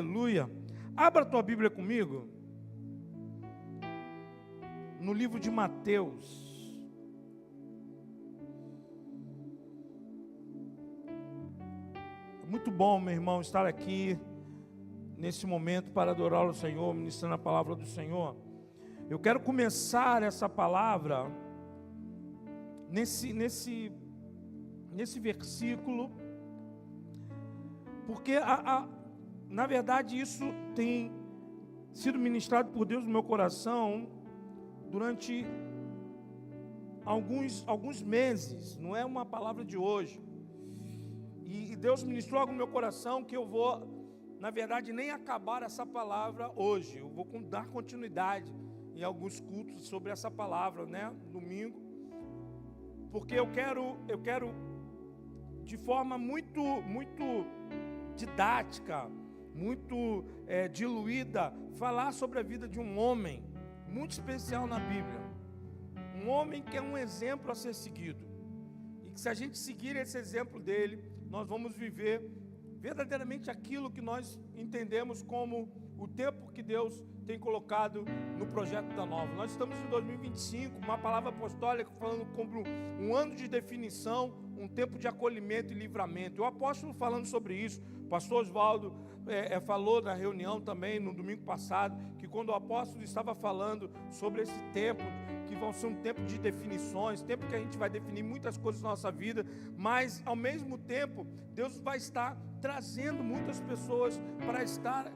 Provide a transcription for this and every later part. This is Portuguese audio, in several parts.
Aleluia. Abra a tua Bíblia comigo. No livro de Mateus. Muito bom, meu irmão, estar aqui nesse momento para adorar o Senhor, ministrando a palavra do Senhor. Eu quero começar essa palavra nesse versículo, porque na verdade isso tem sido ministrado por Deus no meu coração durante alguns meses, não é uma palavra de hoje. E Deus ministrou algo no meu coração que eu vou, na verdade, nem acabar essa palavra hoje. Eu vou dar continuidade em alguns cultos sobre essa palavra, né? Domingo. Porque eu quero de forma muito didática, muito diluída, falar sobre a vida de um homem muito especial na Bíblia. Um homem que é um exemplo a ser seguido. E que se a gente seguir esse exemplo dele, nós vamos viver verdadeiramente aquilo que nós entendemos como o tempo que Deus tem colocado no projeto da Nova. Nós estamos em 2025, uma palavra apostólica falando como um ano de definição, um tempo de acolhimento e livramento. O apóstolo falando sobre isso, o pastor Oswaldo falou na reunião também no domingo passado, que quando o apóstolo estava falando sobre esse tempo, que vão ser um tempo de definições, tempo que a gente vai definir muitas coisas na nossa vida, mas ao mesmo tempo, Deus vai estar trazendo muitas pessoas para estar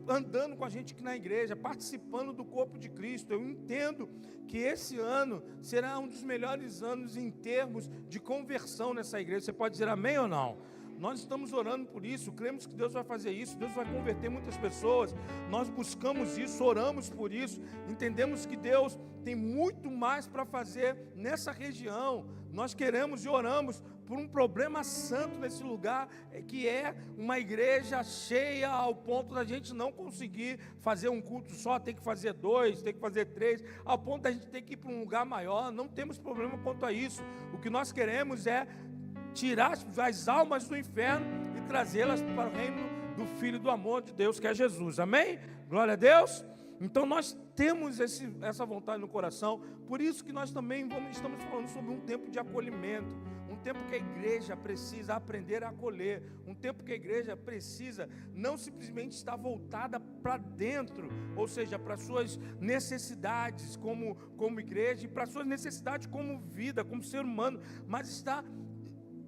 andando com a gente aqui na igreja, participando do corpo de Cristo. Eu entendo que esse ano será um dos melhores anos em termos de conversão nessa igreja. Você pode dizer amém ou não? Nós estamos orando por isso, cremos que Deus vai fazer isso, Deus vai converter muitas pessoas. Nós buscamos isso, oramos por isso, entendemos que Deus tem muito mais para fazer nessa região. Nós queremos e oramos por um problema santo nesse lugar, que é uma igreja cheia ao ponto da gente não conseguir fazer um culto só, tem que fazer 2, tem que fazer 3, ao ponto da gente ter que ir para um lugar maior. Não temos problema quanto a isso. O que nós queremos é tirar as almas do inferno e trazê-las para o reino do Filho do amor de Deus, que é Jesus. Amém? Glória a Deus. Então nós temos essa vontade no coração. Por isso que nós também estamos falando sobre um tempo de acolhimento, um tempo que a igreja precisa aprender a acolher, um tempo que a igreja precisa não simplesmente estar voltada para dentro, ou seja, para suas necessidades como igreja e para suas necessidades como vida, como ser humano, mas está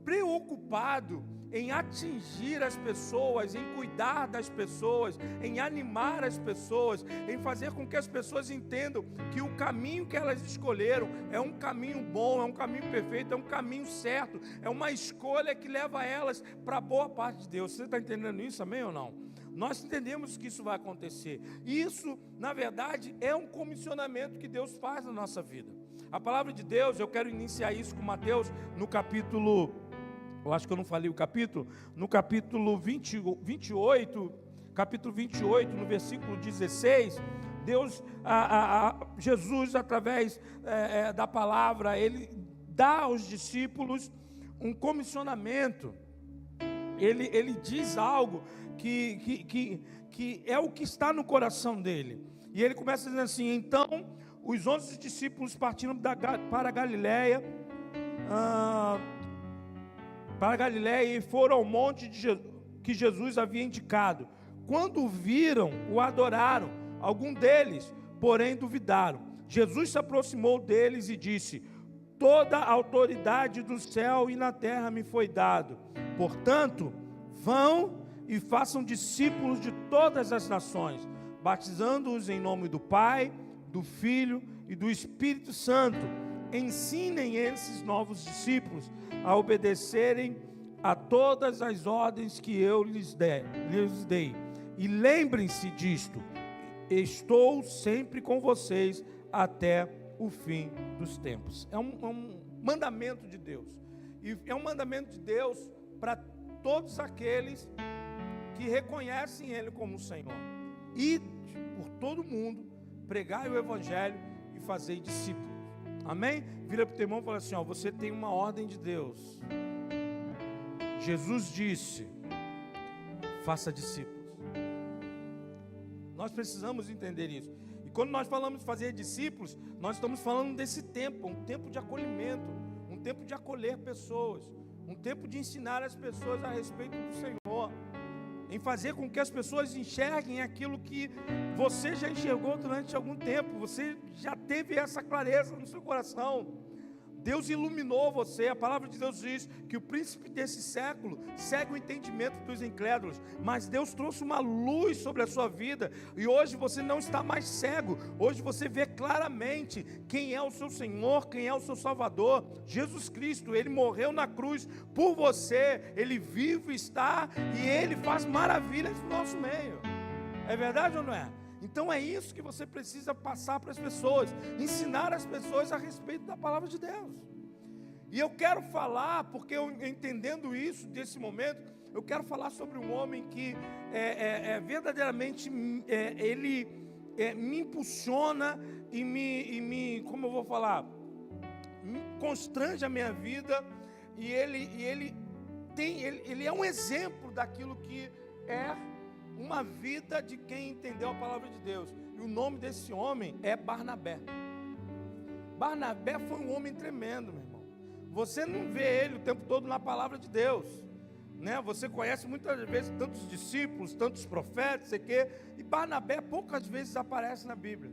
preocupado em atingir as pessoas, em cuidar das pessoas, em animar as pessoas, em fazer com que as pessoas entendam que o caminho que elas escolheram é um caminho bom, é um caminho perfeito, é um caminho certo, é uma escolha que leva elas para a boa parte de Deus. Você está entendendo isso, amém ou não? Nós entendemos que isso vai acontecer. Isso, na verdade, é um comissionamento que Deus faz na nossa vida. A palavra de Deus, eu quero iniciar isso com Mateus no capítulo... Eu acho que eu não falei o capítulo. No capítulo 28, no versículo 16, Jesus, através da palavra, ele dá aos discípulos um comissionamento. Ele diz algo que é o que está no coração dele. E ele começa dizendo assim: então, os 11 discípulos partiram para a Galileia, e foram ao monte que Jesus havia indicado. Quando viram, o adoraram. Alguns deles, porém, duvidaram. Jesus se aproximou deles e disse: toda a autoridade do céu e na terra me foi dado. Portanto, vão e façam discípulos de todas as nações, batizando-os em nome do Pai, do Filho e do Espírito Santo. Ensinem esses novos discípulos a obedecerem a todas as ordens que eu lhes dei. E lembrem-se disto: estou sempre com vocês até o fim dos tempos. É um mandamento de Deus. E é um mandamento de Deus para todos aqueles que reconhecem Ele como Senhor. Ide por todo mundo, pregai o Evangelho e fazei discípulos. Amém? Vira para o teu irmão e fala assim: você tem uma ordem de Deus. Jesus disse: faça discípulos. Nós precisamos entender isso. E quando nós falamos de fazer discípulos, nós estamos falando desse tempo, um tempo de acolhimento, um tempo de acolher pessoas, um tempo de ensinar as pessoas a respeito do Senhor, em fazer com que as pessoas enxerguem aquilo que você já enxergou durante algum tempo, você já teve essa clareza no seu coração. Deus iluminou você. A palavra de Deus diz que o príncipe desse século segue o entendimento dos incrédulos, mas Deus trouxe uma luz sobre a sua vida, e hoje você não está mais cego. Hoje você vê claramente quem é o seu Senhor, quem é o seu Salvador, Jesus Cristo. Ele morreu na cruz por você, Ele vive está, e Ele faz maravilhas no nosso meio. É verdade ou não é? Então é isso que você precisa passar para as pessoas, ensinar as pessoas a respeito da palavra de Deus. E eu quero falar, porque eu entendendo isso, desse momento, eu quero falar sobre um homem que verdadeiramente ele me impulsiona e me, como eu vou falar, me constrange a minha vida, e ele é um exemplo daquilo que é uma vida de quem entendeu a palavra de Deus. E o nome desse homem é Barnabé. Barnabé foi um homem tremendo, meu irmão. Você não vê ele o tempo todo na palavra de Deus, né? Você conhece muitas vezes tantos discípulos, tantos profetas, sei quê, e Barnabé poucas vezes aparece na Bíblia.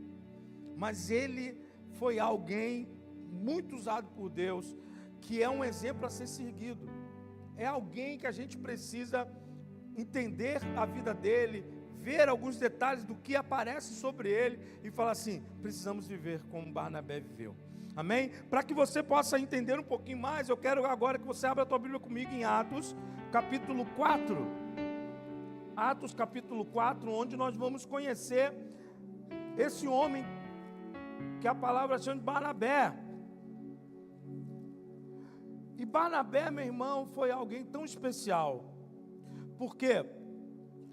Mas ele foi alguém muito usado por Deus, que é um exemplo a ser seguido. É alguém que a gente precisa entender a vida dele, ver alguns detalhes do que aparece sobre ele e falar assim: precisamos viver como Barnabé viveu. Amém? Para que você possa entender um pouquinho mais, eu quero agora que você abra a tua Bíblia comigo em Atos, capítulo 4. Atos, capítulo 4, onde nós vamos conhecer esse homem que a palavra chama de Barnabé. E Barnabé, meu irmão, foi alguém tão especial, porque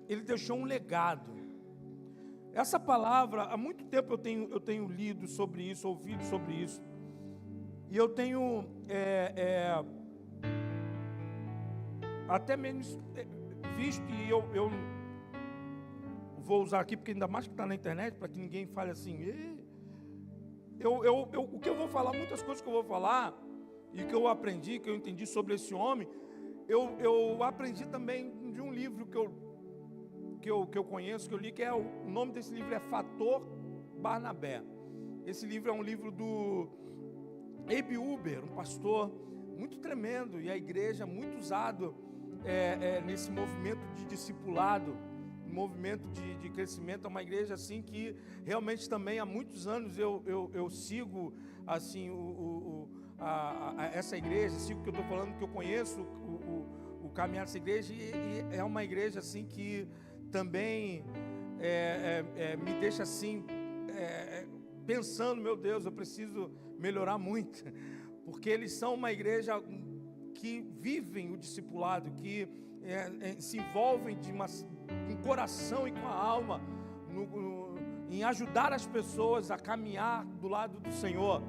ele deixou um legado. Essa palavra, há muito tempo eu tenho lido sobre isso, ouvido sobre isso, e eu tenho até mesmo visto, e eu vou usar aqui, porque ainda mais que está na internet, para que ninguém fale assim, o que eu vou falar, muitas coisas que eu vou falar, e que eu aprendi, que eu entendi sobre esse homem, eu aprendi também de um livro que eu conheço, que eu li, que o nome desse livro é Fator Barnabé. Esse livro é um livro do Abe Uber, um pastor muito tremendo, e a igreja muito usado nesse movimento de discipulado, movimento de crescimento. É uma igreja assim que realmente também há muitos anos eu sigo assim essa igreja, sigo o que eu estou falando, que eu conheço o caminhar dessa igreja, e é uma igreja assim que também me deixa assim pensando: meu Deus, eu preciso melhorar muito, porque eles são uma igreja que vivem o discipulado, que se envolvem com o coração e com a alma em ajudar as pessoas a caminhar do lado do Senhor.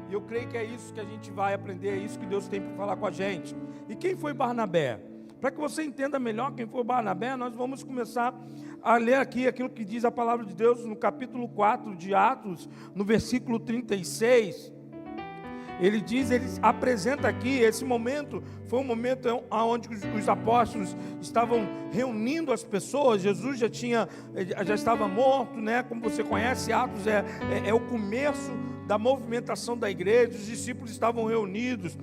E eu creio que é isso que a gente vai aprender, é isso que Deus tem para falar com a gente. E quem foi Barnabé? Para que você entenda melhor quem foi Barnabé, nós vamos começar a ler aqui aquilo que diz a palavra de Deus no capítulo 4 de Atos, no versículo 36. Ele apresenta aqui, esse momento foi um momento onde os apóstolos estavam reunindo as pessoas. Jesus já estava morto, né? Como você conhece, Atos é o começo da movimentação da igreja. Os discípulos estavam reunidos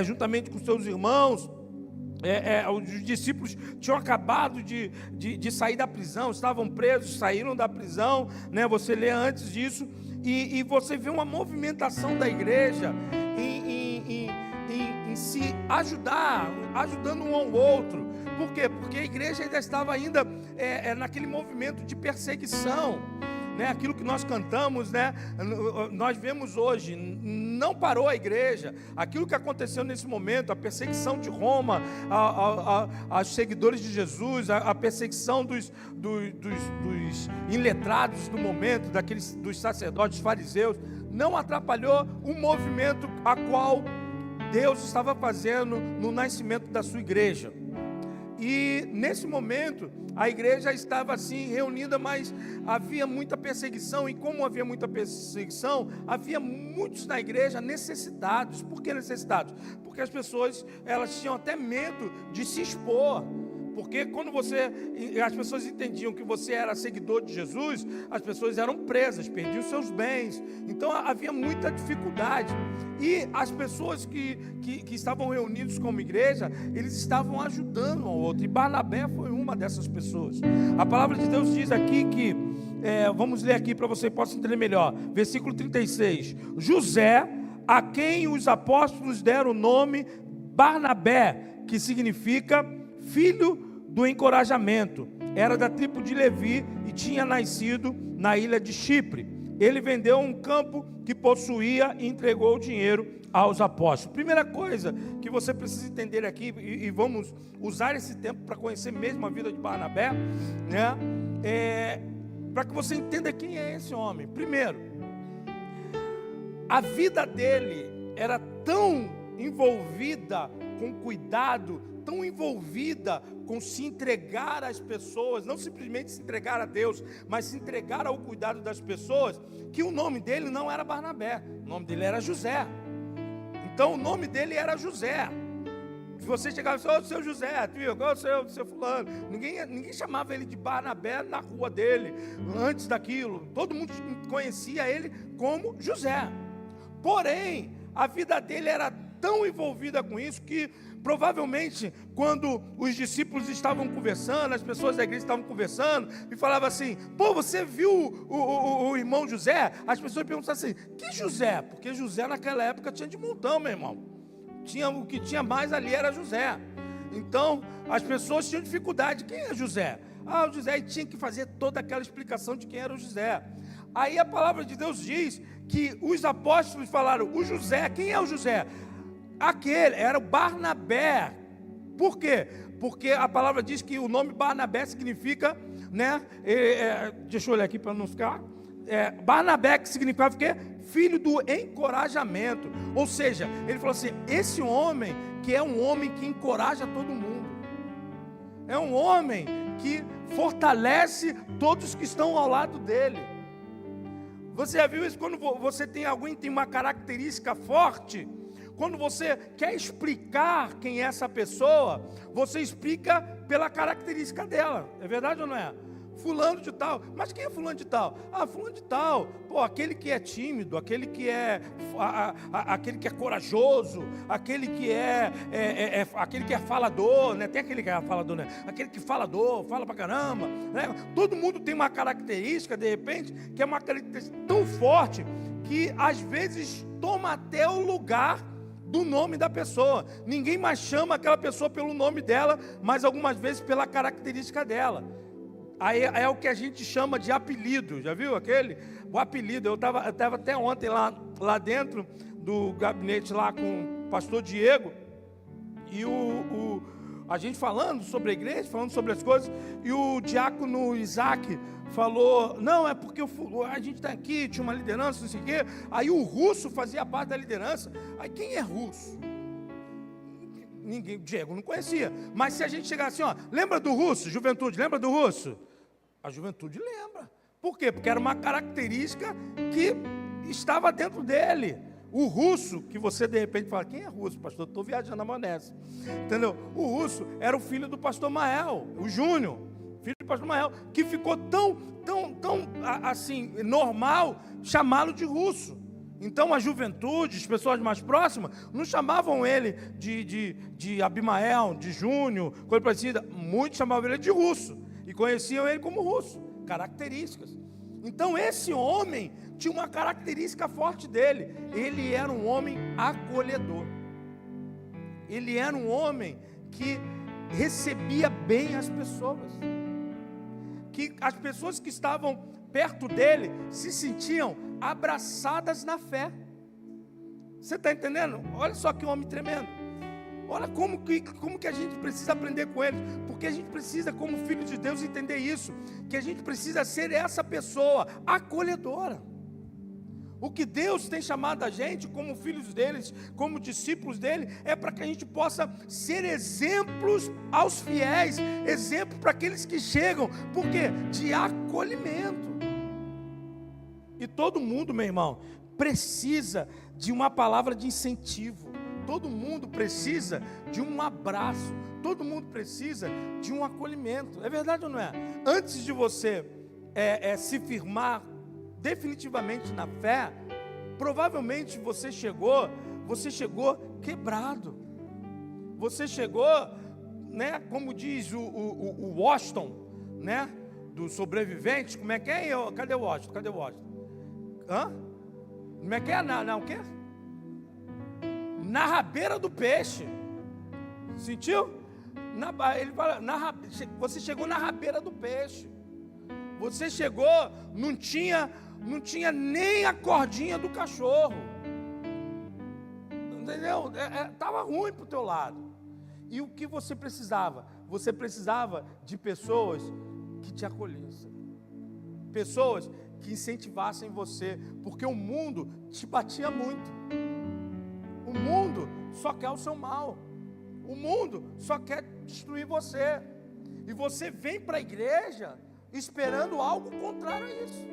juntamente com seus irmãos. Os discípulos tinham acabado de sair da prisão, estavam presos, saíram da prisão, né? Você lê antes disso, e você vê uma movimentação da igreja em se ajudar, ajudando um ao outro. Por quê? Porque a igreja ainda estava naquele movimento de perseguição, né? Aquilo que nós cantamos, né? Nós vemos hoje, não parou a igreja. Aquilo que aconteceu nesse momento, a perseguição de Roma aos seguidores de Jesus, a perseguição dos iletrados do momento, dos sacerdotes fariseus, não atrapalhou o movimento a qual Deus estava fazendo no nascimento da sua igreja. E nesse momento, a igreja estava assim reunida, mas havia muita perseguição. E como havia muita perseguição, havia muitos na igreja necessitados. Por que necessitados? Porque as pessoas, elas tinham até medo de se expor. Porque quando as pessoas entendiam que você era seguidor de Jesus, as pessoas eram presas, perdiam seus bens. Então havia muita dificuldade. E as pessoas que estavam reunidos como igreja, eles estavam ajudando um ao outro. E Barnabé foi uma dessas pessoas. A palavra de Deus diz aqui que, vamos ler aqui para você possa entender melhor. Versículo 36. José, a quem os apóstolos deram o nome Barnabé, que significa filho do encorajamento, era da tribo de Levi e tinha nascido na ilha de Chipre. Ele vendeu um campo que possuía e entregou o dinheiro aos apóstolos. Primeira coisa que você precisa entender aqui, e vamos usar esse tempo para conhecer mesmo a vida de Barnabé, né? Para que você entenda quem é esse homem. Primeiro, a vida dele era tão envolvida com cuidado, tão envolvida com se entregar às pessoas, não simplesmente se entregar a Deus, mas se entregar ao cuidado das pessoas, que o nome dele não era Barnabé, o nome dele era José. Então o nome dele era José. Se você chegava e falava, ô seu José, qual é o seu fulano? Ninguém chamava ele de Barnabé na rua dele, antes daquilo. Todo mundo conhecia ele como José. Porém, a vida dele era tão envolvida com isso que provavelmente quando os discípulos estavam conversando, as pessoas da igreja estavam conversando e falavam assim, pô, você viu o irmão José? As pessoas perguntavam assim, que José? Porque José naquela época tinha de montão, meu irmão. O que tinha mais ali era José. Então as pessoas tinham dificuldade, quem é José? O José, e tinha que fazer toda aquela explicação de quem era o José. Aí a palavra de Deus diz que os apóstolos falaram, o José, quem é o José? Aquele era o Barnabé. Por quê? Porque a palavra diz que o nome Barnabé significa, né? Deixa eu olhar aqui para não ficar. Barnabé, que significava o quê? Filho do encorajamento. Ou seja, ele falou assim: esse homem que é um homem que encoraja todo mundo, é um homem que fortalece todos que estão ao lado dele. Você já viu isso? Quando você tem alguém que tem uma característica forte, quando você quer explicar quem é essa pessoa, você explica pela característica dela. É verdade ou não é? Fulano de tal. Mas quem é fulano de tal? Fulano de tal. Pô, aquele que é tímido, aquele que é corajoso, aquele que é falador, né? Tem aquele que é falador, né? Aquele que falador, fala pra caramba, né? Todo mundo tem uma característica, de repente, que é uma característica tão forte que às vezes toma até o lugar do nome da pessoa. Ninguém mais chama aquela pessoa pelo nome dela, mas algumas vezes pela característica dela. Aí é o que a gente chama de apelido. Já viu aquele? O apelido. Eu estava até ontem lá dentro do gabinete lá com o pastor Diego, e a gente falando sobre a igreja, falando sobre as coisas, e o diácono Isaac falou, não, é porque a gente está aqui, tinha uma liderança, não sei o quê. Aí o Russo fazia parte da liderança. Aí quem é Russo? Ninguém, Diego não conhecia. Mas se a gente chegar assim, lembra do Russo, juventude, lembra do Russo? A juventude lembra. Por quê? Porque era uma característica que estava dentro dele. O Russo, que você de repente fala, quem é Russo, pastor? Estou viajando na maionese. Entendeu? O Russo era o filho do pastor Mael, o Júnior, filho do pastor Mael, que ficou tão assim, normal chamá-lo de Russo. Então a juventude, as pessoas mais próximas, não chamavam ele de Abimael, de Júnior, coisa parecida. Muitos chamavam ele de Russo e conheciam ele como Russo. Características. Então esse homem tinha uma característica forte dele. Ele era um homem acolhedor. Ele era um homem que recebia bem as pessoas. Que as pessoas que estavam perto dele se sentiam abraçadas na fé. Você está entendendo? Olha só que homem tremendo. Olha como que a gente precisa aprender com ele. Porque a gente precisa, como filho de Deus, entender isso. Que a gente precisa ser essa pessoa acolhedora. O que Deus tem chamado a gente como filhos deles, como discípulos dele, é para que a gente possa ser exemplos aos fiéis, exemplo para aqueles que chegam, por quê? De acolhimento. E todo mundo, meu irmão, precisa de uma palavra de incentivo. Todo mundo precisa de um abraço. Todo mundo precisa de um acolhimento. É verdade ou não é? Antes de você se firmar definitivamente na fé, provavelmente você chegou quebrado. Você chegou, né, como diz o Washington, né, do sobrevivente. Como é que é? Cadê o Washington? Como é que é? Não, o quê? Na rabeira do peixe. Sentiu? Ele fala, você chegou na rabeira do peixe. Você chegou, não tinha nem a cordinha do cachorro. Entendeu? Estava ruim para o teu lado. E o que você precisava? Você precisava de pessoas que te acolhessem. Pessoas que incentivassem você. Porque o mundo te batia muito. O mundo só quer o seu mal. O mundo só quer destruir você. E você vem para a igreja esperando algo contrário a isso.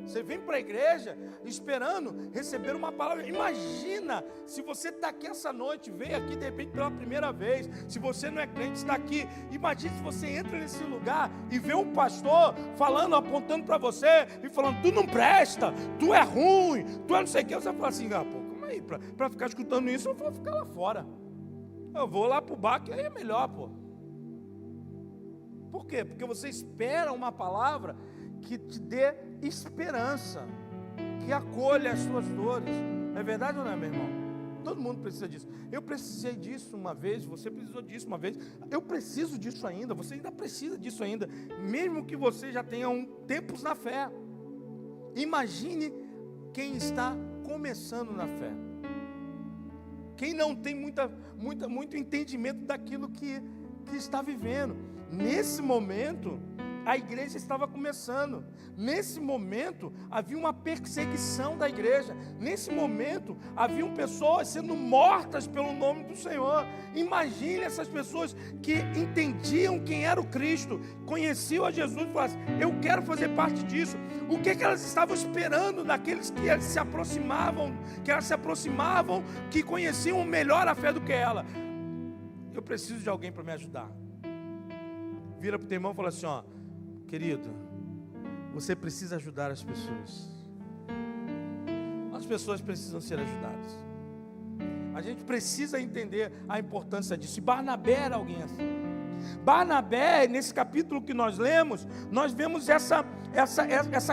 Você vem para a igreja esperando receber uma palavra. Imagina se você está aqui essa noite, veio aqui de repente pela primeira vez. Se você não é crente, está aqui. Imagina se você entra nesse lugar e vê um pastor falando, apontando para você e falando: tu não presta, tu é ruim, tu é não sei o que. Você fala assim: pô, calma aí, para ficar escutando isso, eu vou ficar lá fora. Eu vou lá para o bar, que aí é melhor, pô. Por quê? Porque você espera uma palavra que te dê esperança, que acolha as suas dores. É verdade ou não é, meu irmão? Todo mundo precisa disso. Eu precisei disso uma vez, você precisou disso uma vez, eu preciso disso ainda, você ainda precisa disso ainda, mesmo que você já tenha tempos na fé. Imagine quem está começando na fé. Quem não tem muito entendimento daquilo que está vivendo. Nesse momento, a igreja estava começando. Nesse momento, havia uma perseguição da igreja. Nesse momento, haviam pessoas sendo mortas pelo nome do Senhor. Imagine essas pessoas que entendiam quem era o Cristo, conheciam a Jesus e falavam: eu quero fazer parte disso. O que elas estavam esperando daqueles que elas se aproximavam, que conheciam melhor a fé do que ela? Eu preciso de alguém para me ajudar. Vira para o teu irmão e fala assim: ó, querido, você precisa ajudar as pessoas. As pessoas precisam ser ajudadas. A gente precisa entender a importância disso. E Barnabé era alguém assim. Barnabé, nesse capítulo que nós lemos, nós vemos essa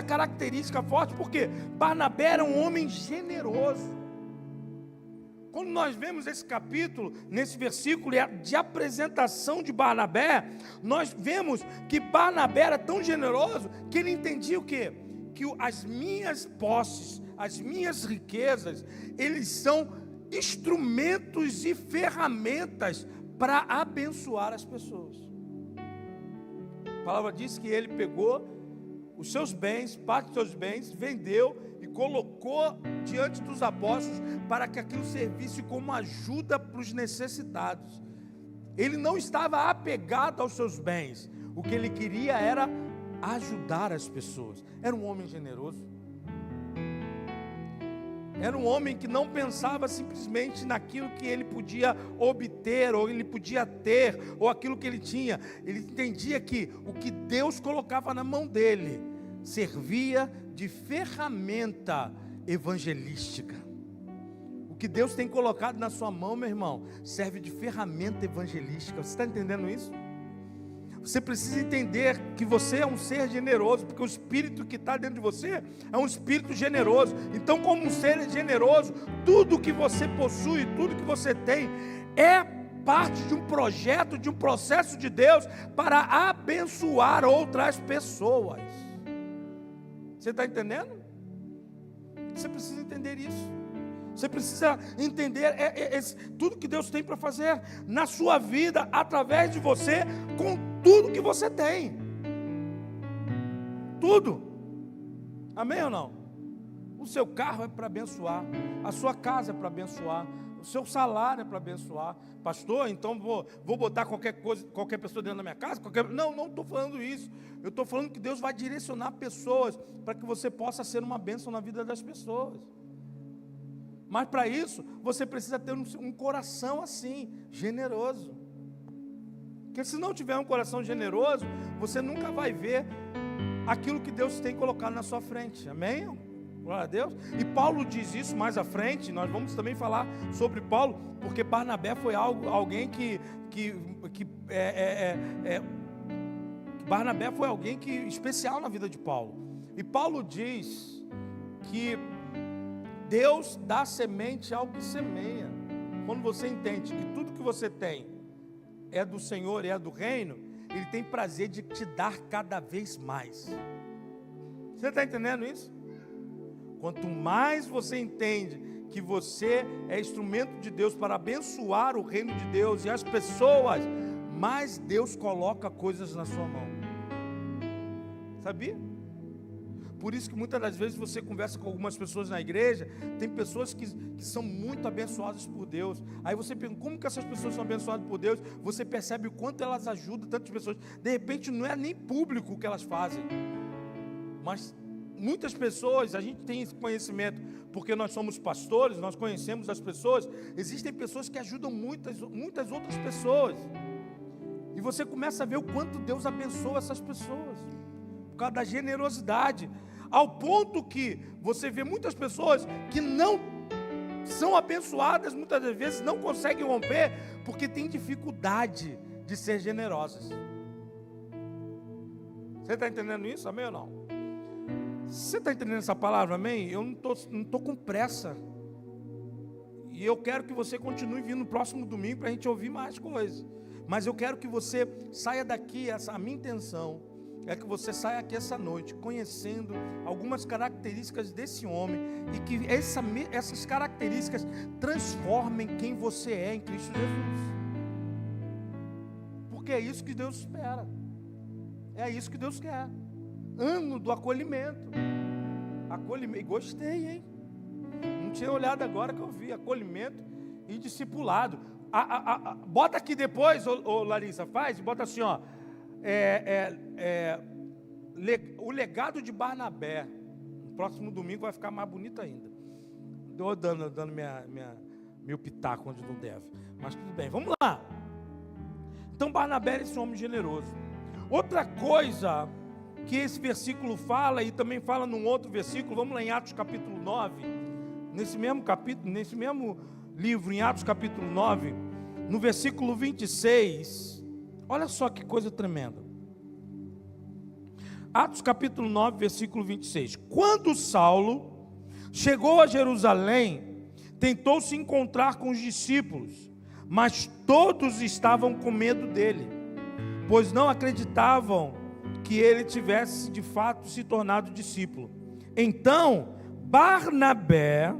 característica forte, porque Barnabé era um homem generoso. Quando nós vemos esse capítulo, nesse versículo de apresentação de Barnabé, nós vemos que Barnabé era tão generoso que ele entendia o quê? Que as minhas posses, as minhas riquezas, eles são instrumentos e ferramentas para abençoar as pessoas. A palavra diz que ele pegou os seus bens, parte dos seus bens, vendeu e colocou diante dos apóstolos para que aquilo servisse como ajuda para os necessitados. Ele não estava apegado aos seus bens. O que ele queria era ajudar as pessoas. Era um homem generoso. Era um homem que não pensava simplesmente naquilo que ele podia obter, ou ele podia ter, ou aquilo que ele tinha. Ele entendia que o que Deus colocava na mão dele servia de ferramenta evangelística. O que Deus tem colocado na sua mão, meu irmão, serve de ferramenta evangelística. Você está entendendo isso? Você precisa entender que você é um ser generoso, porque o espírito que está dentro de você é um espírito generoso. Então, como um ser generoso, tudo que você possui, tudo que você tem, é parte de um projeto, de um processo de Deus para abençoar outras pessoas. Você está entendendo? Você precisa entender isso. Você precisa entender tudo que Deus tem para fazer na sua vida, através de você, com tudo que você tem. Tudo. Amém ou não? O seu carro é para abençoar, a sua casa é para abençoar, o seu salário é para abençoar. Pastor, então vou botar qualquer pessoa dentro da minha casa? Não estou falando isso. Eu estou falando que Deus vai direcionar pessoas para que você possa ser uma bênção na vida das pessoas. Mas para isso, você precisa ter um coração assim, generoso. Porque se não tiver um coração generoso, você nunca vai ver aquilo que Deus tem colocado na sua frente. Amém? Glória a Deus. E Paulo diz isso mais à frente. Nós vamos também falar sobre Paulo, porque Barnabé foi alguém Barnabé foi alguém especial na vida de Paulo. E Paulo diz que Deus dá semente ao que semeia. Quando você entende que tudo que você tem é do Senhor e é do reino, Ele tem prazer de te dar cada vez mais. Você está entendendo isso? Quanto mais você entende que você é instrumento de Deus para abençoar o reino de Deus e as pessoas, mais Deus coloca coisas na sua mão. Sabia? Por isso que muitas das vezes você conversa com algumas pessoas na igreja, tem pessoas que são muito abençoadas por Deus. Aí você pergunta, como que essas pessoas são abençoadas por Deus? Você percebe o quanto elas ajudam tantas pessoas. De repente não é nem público o que elas fazem, mas muitas pessoas, a gente tem esse conhecimento, porque nós somos pastores, nós conhecemos as pessoas. Existem pessoas que ajudam muitas outras pessoas, e você começa a ver o quanto Deus abençoa essas pessoas, por causa da generosidade, ao ponto que você vê muitas pessoas que não são abençoadas, muitas das vezes não conseguem romper, porque têm dificuldade de ser generosas. Você está entendendo isso? Amém ou não? Você está entendendo essa palavra, amém? Eu não estou com pressa. E eu quero que você continue vindo no próximo domingo para a gente ouvir mais coisas. Mas eu quero que você saia daqui, a minha intenção é que você saia aqui essa noite conhecendo algumas características desse homem, e que essas características transformem quem você é em Cristo Jesus. Porque é isso que Deus espera. É isso que Deus quer. Ano do acolhimento. Acolhimento, gostei, hein? Não tinha olhado agora que eu vi. Acolhimento e discipulado. Bota aqui depois, ô Larissa, bota assim, ó. O legado de Barnabé. No próximo domingo vai ficar mais bonito ainda. Estou dando meu pitaco onde não deve. Mas tudo bem, vamos lá. Então Barnabé é esse homem generoso. Outra coisa que esse versículo fala, e também fala num outro versículo, vamos lá em Atos capítulo 9, nesse mesmo livro, em Atos capítulo 9, no versículo 26, olha só que coisa tremenda. Atos capítulo 9, versículo 26. Quando Saulo chegou a Jerusalém, tentou se encontrar com os discípulos, mas todos estavam com medo dele, pois não acreditavam que ele tivesse de fato se tornado discípulo. Então Barnabé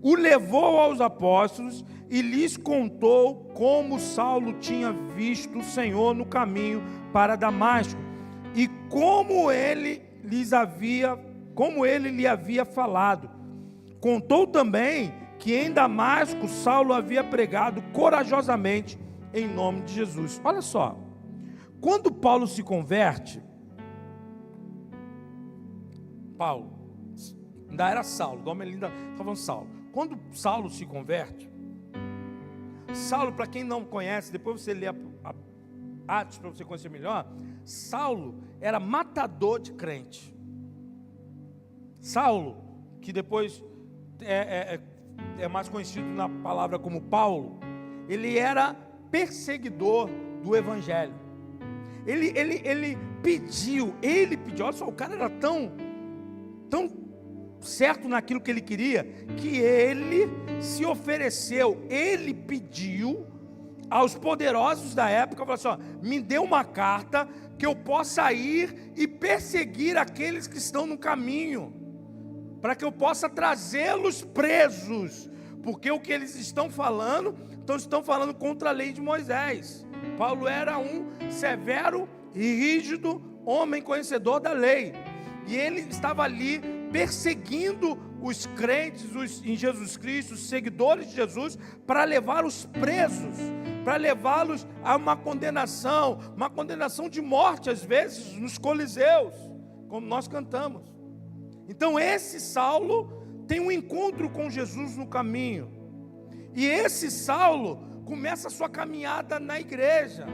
o levou aos apóstolos e lhes contou como Saulo tinha visto o Senhor no caminho para Damasco, e como ele lhe havia falado. Contou também que em Damasco Saulo havia pregado corajosamente em nome de Jesus. Olha só, quando Paulo se converte, Paulo, ainda era Saulo, o nome ainda estava falando Saulo. Quando Saulo se converte, Saulo, para quem não conhece, depois você lê Atos para você conhecer melhor, Saulo era matador de crente. Saulo, que depois é mais conhecido na palavra como Paulo, ele era perseguidor do evangelho. Ele pediu, olha só, o cara era tão certo naquilo que ele queria, que ele se ofereceu, ele pediu aos poderosos da época, falou assim, ó, me dê uma carta que eu possa ir e perseguir aqueles que estão no caminho, para que eu possa trazê-los presos, porque o que eles estão falando contra a lei de Moisés. Paulo era um severo e rígido homem conhecedor da lei, e ele estava ali perseguindo os crentes em Jesus Cristo, os seguidores de Jesus, para levá-los presos, para levá-los a uma condenação de morte, às vezes, nos coliseus, como nós cantamos. Então esse Saulo tem um encontro com Jesus no caminho, e esse Saulo começa a sua caminhada na igreja.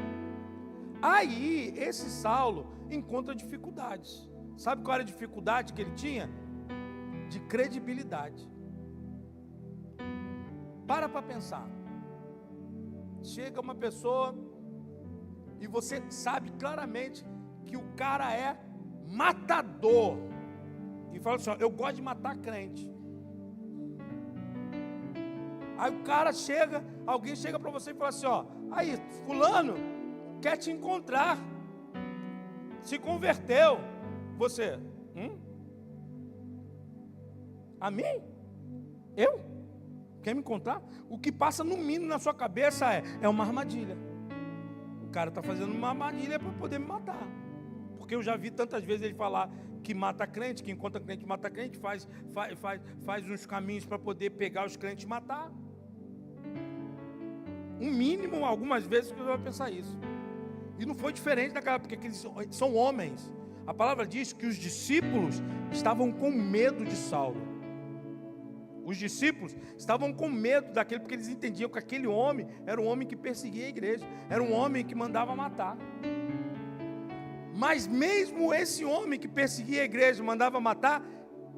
Aí esse Saulo encontra dificuldades. Sabe qual era a dificuldade que ele tinha? De credibilidade. Para pensar. Chega uma pessoa e você sabe claramente que o cara é matador. E fala assim, ó, eu gosto de matar crente. Aí o cara chega, alguém chega para você e fala assim, ó, aí, fulano quer te encontrar. Se converteu. Você, a mim? Eu? Quer me encontrar? O que passa no mínimo na sua cabeça é uma armadilha. O cara está fazendo uma armadilha para poder me matar. Porque eu já vi tantas vezes ele falar que mata crente, que encontra crente, mata crente, faz uns caminhos para poder pegar os crentes e matar. Um mínimo, algumas vezes, que eu vou pensar isso. E não foi diferente daquela, porque eles são homens. A palavra diz que os discípulos estavam com medo de Saulo. Os discípulos estavam com medo daquele, porque eles entendiam que aquele homem era um homem que perseguia a igreja, era um homem que mandava matar. Mas mesmo esse homem que perseguia a igreja, mandava matar,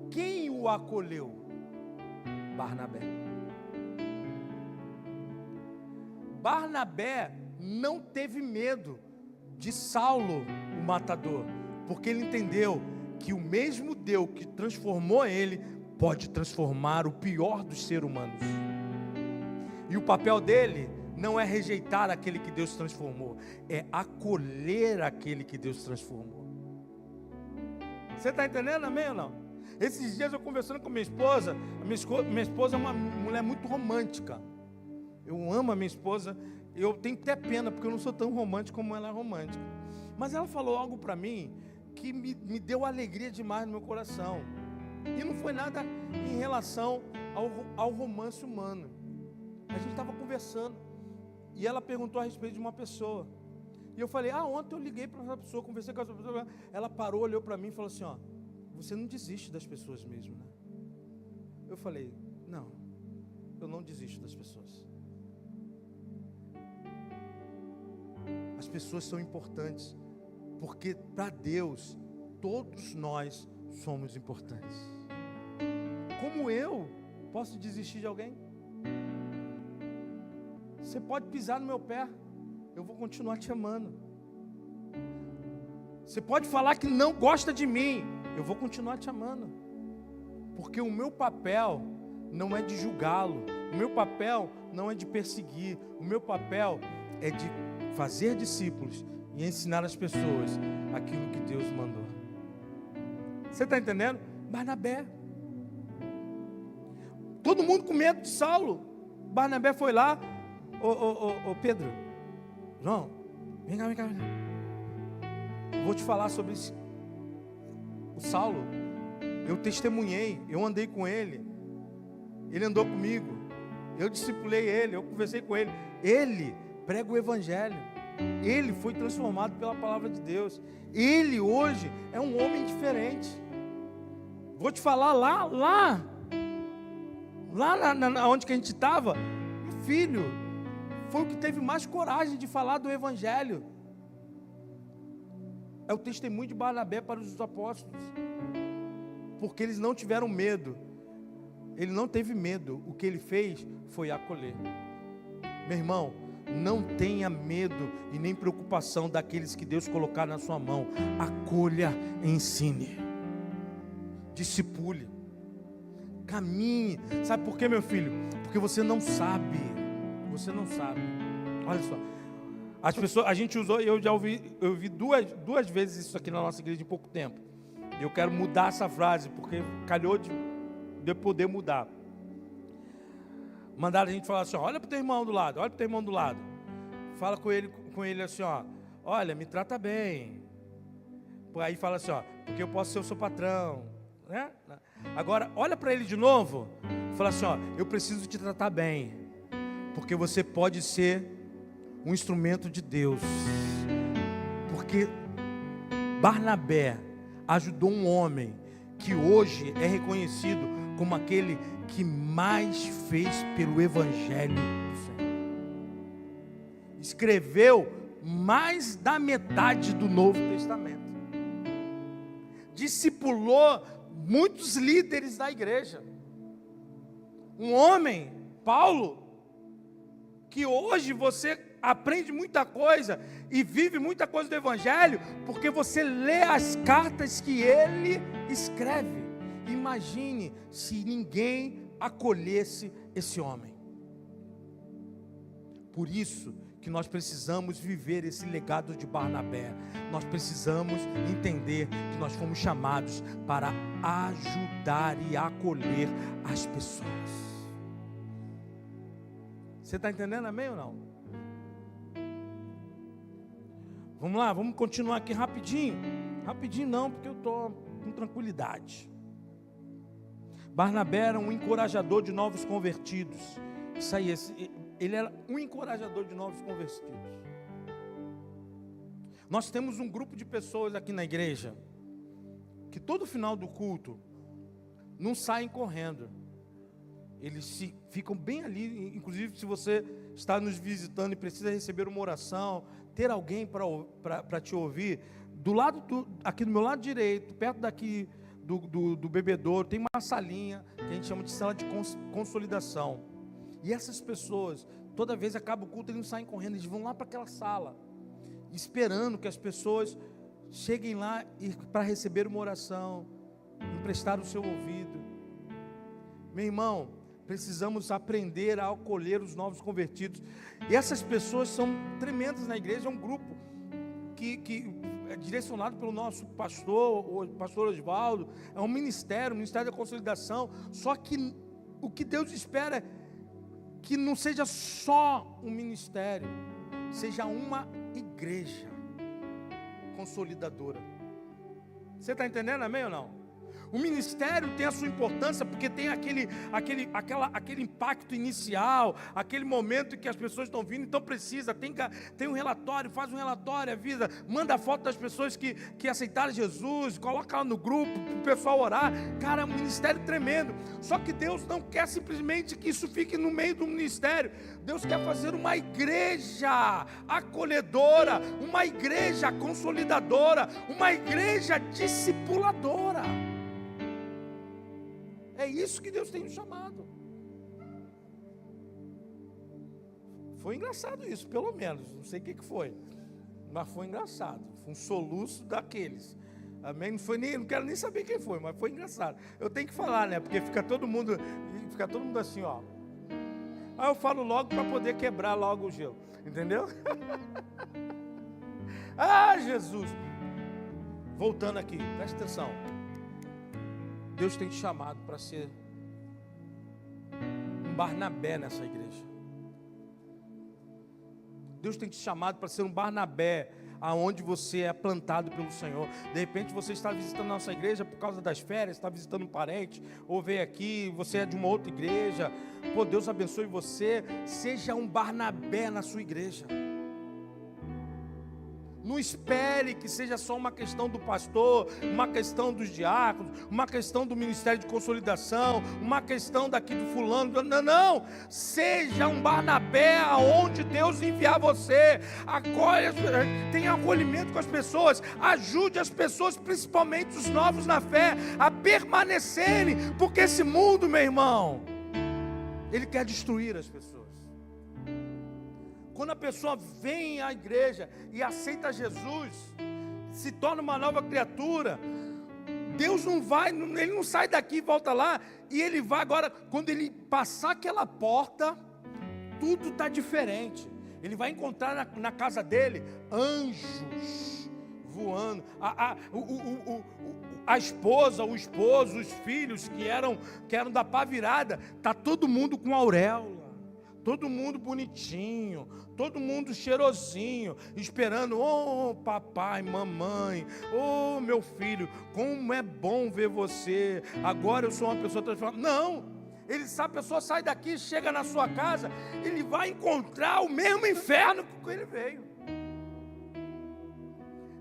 quem o acolheu? Barnabé. Barnabé não teve medo de Saulo, o matador, porque ele entendeu que o mesmo Deus que transformou ele pode transformar o pior dos seres humanos. E o papel dele não é rejeitar aquele que Deus transformou, é acolher aquele que Deus transformou. Você está entendendo, amém ou não? Esses dias eu conversando com minha esposa é uma mulher muito romântica. Eu amo a minha esposa, eu tenho até pena, porque eu não sou tão romântico como ela é romântica. Mas ela falou algo para mim que me deu alegria demais no meu coração. E não foi nada em relação ao romance humano. A gente estava conversando e ela perguntou a respeito de uma pessoa. E eu falei, ontem eu liguei para essa pessoa, conversei com essa pessoa. Ela parou, olhou para mim e falou assim, ó, você não desiste das pessoas mesmo, né? Eu falei, não, eu não desisto das pessoas. As pessoas são importantes, porque para Deus, todos nós somos importantes. Como eu posso desistir de alguém? Você pode pisar no meu pé, eu vou continuar te amando. Você pode falar que não gosta de mim, eu vou continuar te amando. Porque o meu papel não é de julgá-lo, o meu papel não é de perseguir, o meu papel é de fazer discípulos e ensinar as pessoas aquilo que Deus mandou. Você está entendendo? Barnabé. Todo mundo com medo de Saulo. Barnabé foi lá. Ô Pedro, João, vem cá. Eu vou te falar sobre isso. O Saulo, eu testemunhei, eu andei com ele. Ele andou comigo. Eu discipulei ele, eu conversei com ele. Ele prega o evangelho. Ele foi transformado pela palavra de Deus. Ele hoje é um homem diferente. Vou te falar lá onde que a gente estava, o filho foi o que teve mais coragem de falar do evangelho. É o testemunho de Barnabé para os apóstolos, porque eles não tiveram medo. Ele não teve medo. O que ele fez foi acolher. Meu irmão, não tenha medo e nem preocupação daqueles que Deus colocar na sua mão. Acolha, ensine, discipule, caminhe. Sabe por quê, meu filho? Porque você não sabe. Você não sabe. Olha só, as pessoas, a gente usou, eu vi duas vezes isso aqui na nossa igreja em pouco tempo. Eu quero mudar essa frase, porque calhou de poder mudar. Mandaram a gente falar assim, ó, olha para o teu irmão do lado, olha para o teu irmão do lado. Fala com ele assim, ó, olha, me trata bem. Aí fala assim, ó, porque eu posso ser o seu patrão. né? Agora, olha para ele de novo, fala assim, ó, eu preciso te tratar bem, porque você pode ser um instrumento de Deus. Porque Barnabé ajudou um homem que hoje é reconhecido como aquele que mais fez pelo Evangelho do Senhor. Escreveu mais da metade do Novo Testamento. Discipulou muitos líderes da igreja. Um homem, Paulo, que hoje você aprende muita coisa e vive muita coisa do Evangelho, porque você lê as cartas que ele escreve. Imagine se ninguém acolhesse esse homem. Por isso que nós precisamos viver esse legado de Barnabé. Nós precisamos entender que nós fomos chamados para ajudar e acolher as pessoas. Você está entendendo, amém ou não? Vamos lá, vamos continuar aqui rapidinho. Rapidinho não, porque eu estou com tranquilidade. Barnabé era um encorajador de novos convertidos. Isso aí, ele era um encorajador de novos convertidos. Nós temos um grupo de pessoas aqui na igreja que todo final do culto não saem correndo. Eles ficam bem ali. Inclusive, se você está nos visitando e precisa receber uma oração, ter alguém para te ouvir, aqui do meu lado direito, perto daqui do bebedouro, tem uma salinha que a gente chama de sala de consolidação. E essas pessoas, toda vez que acaba o culto, eles não saem correndo, eles vão lá para aquela sala, esperando que as pessoas cheguem lá para receber uma oração, emprestar o seu ouvido. Meu irmão, precisamos aprender a acolher os novos convertidos. E essas pessoas são tremendas na igreja, é um grupo que é direcionado pelo nosso pastor, o pastor Osvaldo, é um ministério da consolidação. Só que o que Deus espera é que não seja só um ministério, seja uma igreja consolidadora. Você está entendendo, amém ou não? O ministério tem a sua importância porque tem aquele impacto inicial, aquele momento em que as pessoas estão vindo, então precisa, tem um relatório, faz um relatório, avisa, manda a foto das pessoas que aceitaram Jesus, coloca lá no grupo, para o pessoal orar. Cara, é um ministério tremendo. Só que Deus não quer simplesmente que isso fique no meio do ministério. Deus quer fazer uma igreja acolhedora, uma igreja consolidadora, uma igreja discipuladora. É isso que Deus tem nos chamado. Foi engraçado isso, pelo menos. Não sei o que foi, mas foi engraçado. Foi um soluço daqueles. Amém? Não quero nem saber quem foi, mas foi engraçado. Eu tenho que falar, né? Porque fica todo mundo assim, ó. Aí eu falo logo para poder quebrar logo o gelo. Entendeu? Ah, Jesus! Voltando aqui, presta atenção. Deus tem te chamado para ser um Barnabé nessa igreja. Deus tem te chamado para ser um Barnabé aonde você é plantado pelo Senhor. De repente você está visitando a nossa igreja por causa das férias, está visitando um parente, ou veio aqui, você é de uma outra igreja. Pô, Deus abençoe você. Seja um Barnabé na sua igreja. Não espere que seja só uma questão do pastor, uma questão dos diáconos, uma questão do ministério de consolidação, uma questão daqui do fulano. Não, não. Seja um Barnabé aonde Deus enviar você. Tenha acolhimento com as pessoas. Ajude as pessoas, principalmente os novos na fé, a permanecerem. Porque esse mundo, meu irmão, ele quer destruir as pessoas. Quando a pessoa vem à igreja e aceita Jesus, se torna uma nova criatura, Deus ele não sai daqui e volta lá, e ele vai agora, quando ele passar aquela porta, tudo está diferente. Ele vai encontrar na casa dele anjos voando, a esposa, o esposo, os filhos que eram da pá virada, está todo mundo com auréola. Todo mundo bonitinho, todo mundo cheirosinho, esperando, oh papai, mamãe, oh meu filho, como é bom ver você, agora eu sou uma pessoa transformada. Não, a pessoa sai daqui, chega na sua casa, ele vai encontrar o mesmo inferno que ele veio.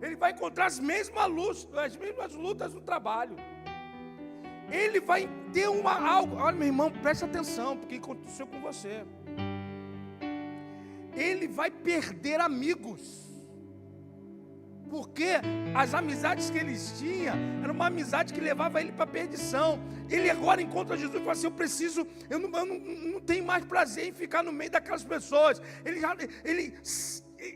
Ele vai encontrar as mesmas lutas no trabalho. Ele vai ter algo. Olha, meu irmão, preste atenção, porque aconteceu com você. Ele vai perder amigos. Porque as amizades que eles tinham era uma amizade que levava ele para a perdição. Ele agora encontra Jesus e fala assim: eu não tenho mais prazer em ficar no meio daquelas pessoas. Ele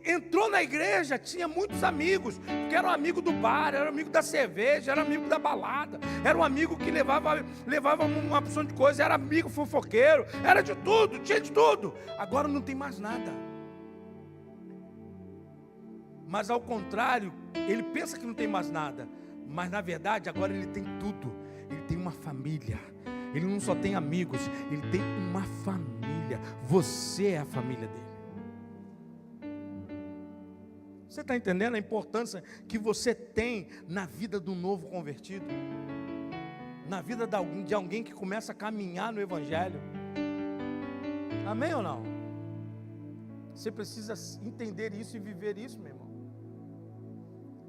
entrou na igreja, tinha muitos amigos, porque era um amigo do bar, era um amigo da cerveja, era um amigo da balada, era um amigo que levava uma opção de coisa, era amigo fofoqueiro, era de tudo, tinha de tudo. Agora não tem mais nada. Mas ao contrário, ele pensa que não tem mais nada, mas na verdade agora ele tem tudo. Ele tem uma família. Ele não só tem amigos, ele tem uma família. Você é a família dele. Você está entendendo a importância que você tem na vida do novo convertido? Na vida de alguém que começa a caminhar no Evangelho? Amém ou não? Você precisa entender isso e viver isso, meu irmão.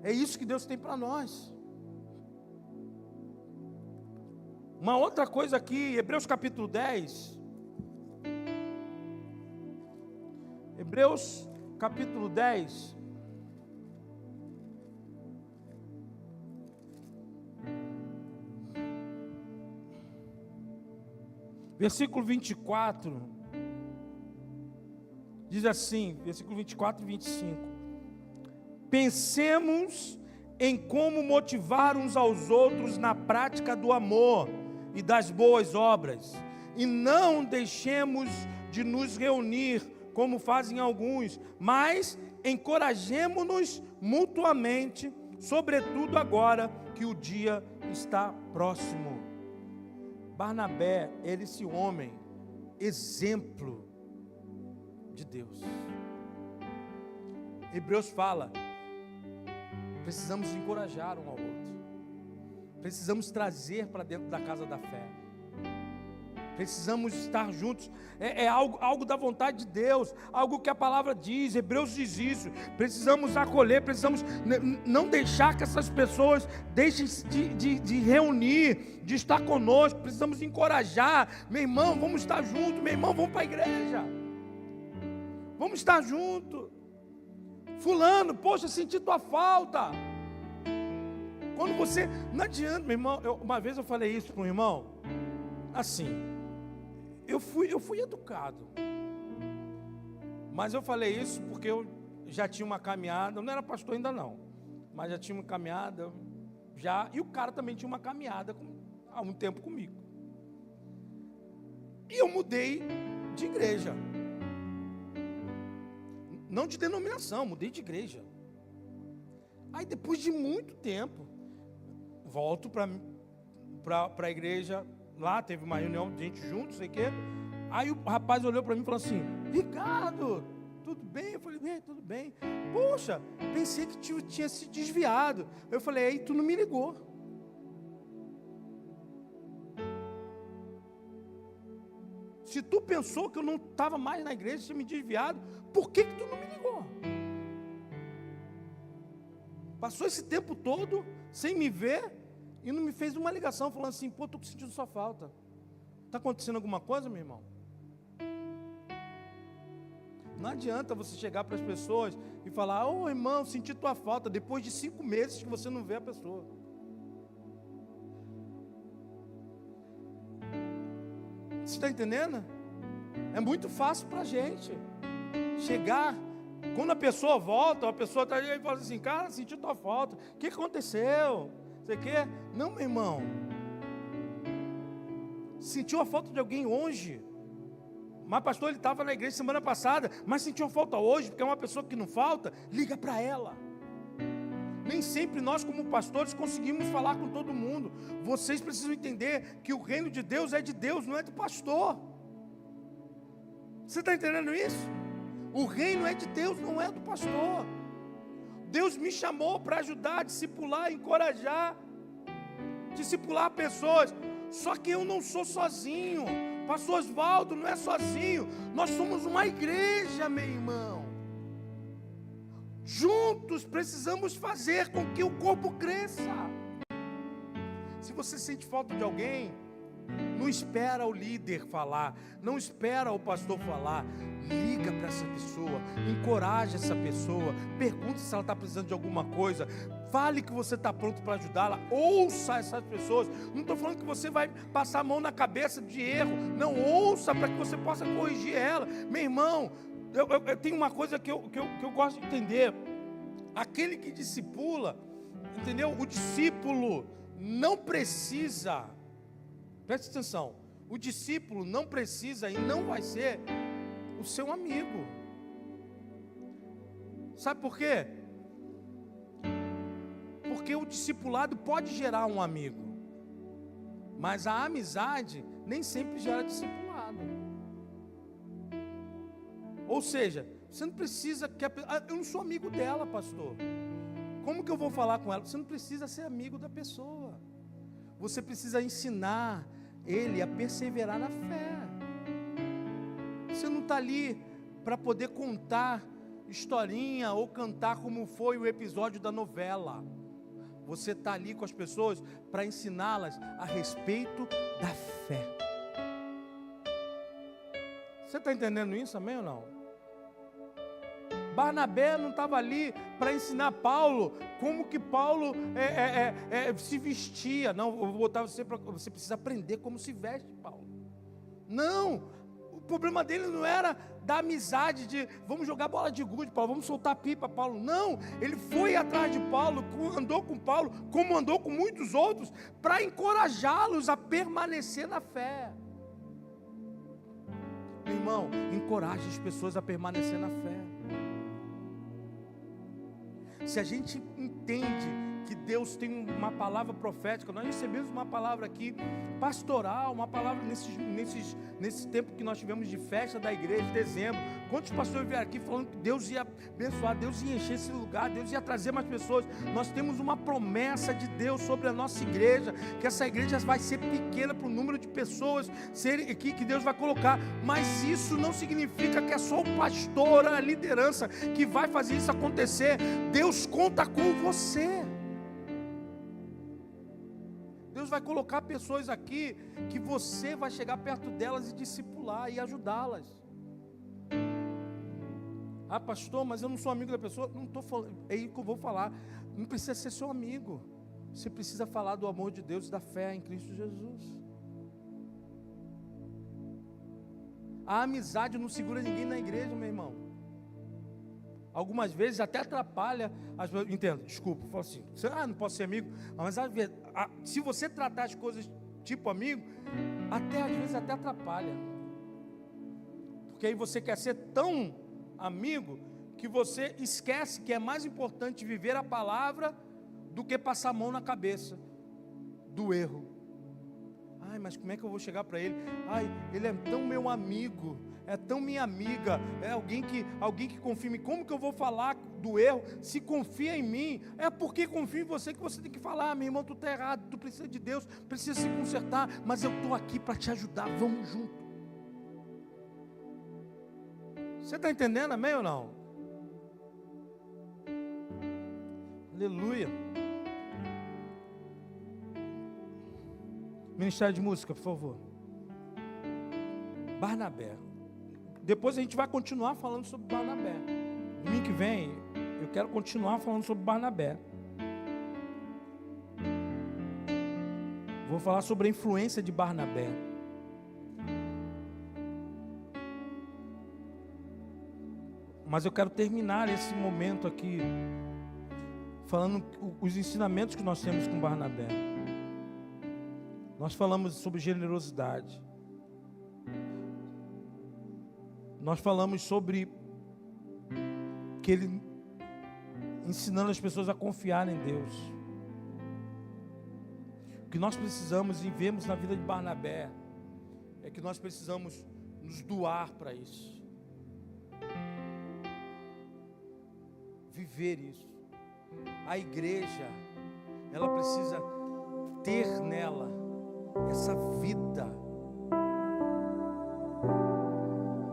É isso que Deus tem para nós. Uma outra coisa aqui, Hebreus capítulo 10. Hebreus capítulo 10. Versículo 24. Diz assim, versículo 24 e 25. Pensemos em como motivar uns aos outros na prática do amor e das boas obras, e não deixemos de nos reunir, como fazem alguns, mas encorajemo-nos mutuamente, sobretudo agora que o dia está próximo. Barnabé era esse homem, exemplo de Deus. Hebreus fala, precisamos encorajar um ao outro. Precisamos trazer para dentro da casa da fé. Precisamos estar juntos. É algo da vontade de Deus, algo que a palavra diz. Hebreus diz isso. Precisamos acolher, precisamos não deixar que essas pessoas deixem de reunir, de estar conosco. Precisamos encorajar. Meu irmão, vamos estar juntos. Meu irmão, vamos para a igreja. Vamos estar juntos. Fulano, poxa, senti tua falta. Quando você, não adianta, meu irmão, uma vez eu falei isso para um irmão, assim, eu fui educado, mas eu falei isso porque eu já tinha uma caminhada, eu não era pastor ainda não, mas já tinha uma caminhada, e o cara também tinha uma caminhada há um tempo comigo, e eu mudei de igreja, não de denominação, mudei de igreja. Aí depois de muito tempo, volto para a igreja, lá teve uma reunião de gente junto, sei o quê. Aí o rapaz olhou para mim e falou assim: Ricardo, tudo bem? Eu falei: tudo bem. Poxa, pensei que tinha se desviado. Eu falei: aí tu não me ligou. Se tu pensou que eu não estava mais na igreja, tinha me desviado, por que tu não me ligou? Passou esse tempo todo sem me ver e não me fez uma ligação falando assim: pô, estou sentindo sua falta. Está acontecendo alguma coisa, meu irmão? Não adianta você chegar para as pessoas e falar: ô irmão, senti tua falta, depois de 5 meses que você não vê a pessoa. Você está entendendo? É muito fácil para a gente chegar. Quando a pessoa volta, a pessoa está aí e fala assim: cara, senti tua falta, o que aconteceu? Você quer? Não, meu irmão. Sentiu a falta de alguém hoje. Mas pastor, ele estava na igreja semana passada, mas sentiu a falta hoje, porque é uma pessoa que não falta, liga para ela. Nem sempre nós como pastores conseguimos falar com todo mundo. Vocês precisam entender que o reino de Deus é de Deus, não é do pastor. Você está entendendo isso? O reino é de Deus, não é do pastor. Deus me chamou para ajudar, discipular, encorajar, discipular pessoas. Só que eu não sou sozinho. Pastor Oswaldo não é sozinho. Nós somos uma igreja, meu irmão. Juntos precisamos fazer com que o corpo cresça. Se você sente falta de alguém, não espera o líder falar, não espera o pastor falar. Liga para essa pessoa, encoraja essa pessoa, pergunta se ela está precisando de alguma coisa. Fale que você está pronto para ajudá-la. Ouça essas pessoas. Não estou falando que você vai passar a mão na cabeça de erro. Não, ouça para que você possa corrigir ela. Meu irmão, eu tenho uma coisa que eu gosto de entender. Aquele que discipula, entendeu? O discípulo não precisa, preste atenção, o discípulo não precisa e não vai ser o seu amigo. Sabe por quê? Porque o discipulado pode gerar um amigo, mas a amizade nem sempre gera discipulado. Ou seja, você não precisa que eu não sou amigo dela, pastor. Como que eu vou falar com ela? Você não precisa ser amigo da pessoa. Você precisa ensinar ele a perseverar na fé. Você não está ali para poder contar historinha ou cantar como foi o episódio da novela. Você está ali com as pessoas para ensiná-las a respeito da fé. Você está entendendo isso, amém ou não? Barnabé não estava ali para ensinar Paulo como que Paulo se vestia. Não, eu vou botar você para você precisa aprender como se veste, Paulo. Não, o problema dele não era da amizade de vamos jogar bola de gude, Paulo, vamos soltar pipa, Paulo. Não, ele foi atrás de Paulo, andou com Paulo, como andou com muitos outros, para encorajá-los a permanecer na fé. Meu irmão, encoraje as pessoas a permanecer na fé. Se a gente entende que Deus tem uma palavra profética, nós recebemos uma palavra aqui pastoral, uma palavra nesse tempo que nós tivemos de festa da igreja, de dezembro. Quantos pastores vieram aqui falando que Deus ia abençoar, Deus ia encher esse lugar, Deus ia trazer mais pessoas. Nós temos uma promessa de Deus sobre a nossa igreja, que essa igreja vai ser pequena para o número de pessoas que Deus vai colocar, mas isso não significa que é só o pastor, a liderança que vai fazer isso acontecer. Deus conta com você. Deus vai colocar pessoas aqui que você vai chegar perto delas e discipular e ajudá-las. Ah, pastor, mas eu não sou amigo da pessoa. Não estou falando, é isso que eu vou falar. Não precisa ser seu amigo. Você precisa falar do amor de Deus e da fé em Cristo Jesus. A amizade não segura ninguém na igreja, meu irmão. Algumas vezes até atrapalha as pessoas. Entendo, desculpa, falo assim, não posso ser amigo. Mas às vezes, se você tratar as coisas tipo amigo, às vezes até atrapalha. Porque aí você quer ser tão amigo que você esquece que é mais importante viver a palavra do que passar a mão na cabeça do erro. Ai, mas como é que eu vou chegar para ele? Ai, ele é tão meu amigo, é tão minha amiga, é alguém que confia em mim. Como que eu vou falar do erro se confia em mim? É porque confia em você que você tem que falar. Meu irmão, tu está errado, tu precisa de Deus, precisa se consertar, mas eu estou aqui para te ajudar, vamos junto. Você está entendendo, amém ou não? Aleluia. Ministério de música, por favor. Barnabé. Depois a gente vai continuar falando sobre Barnabé. Domingo que vem, eu quero continuar falando sobre Barnabé. Vou falar sobre a influência de Barnabé. Mas eu quero terminar esse momento aqui falando os ensinamentos que nós temos com Barnabé. Nós falamos sobre generosidade. Nós falamos sobre que ele ensinando as pessoas a confiar em Deus. O que nós precisamos e vemos na vida de Barnabé é que nós precisamos nos doar para isso. viver isso. A igreja, ela precisa ter nela essa vida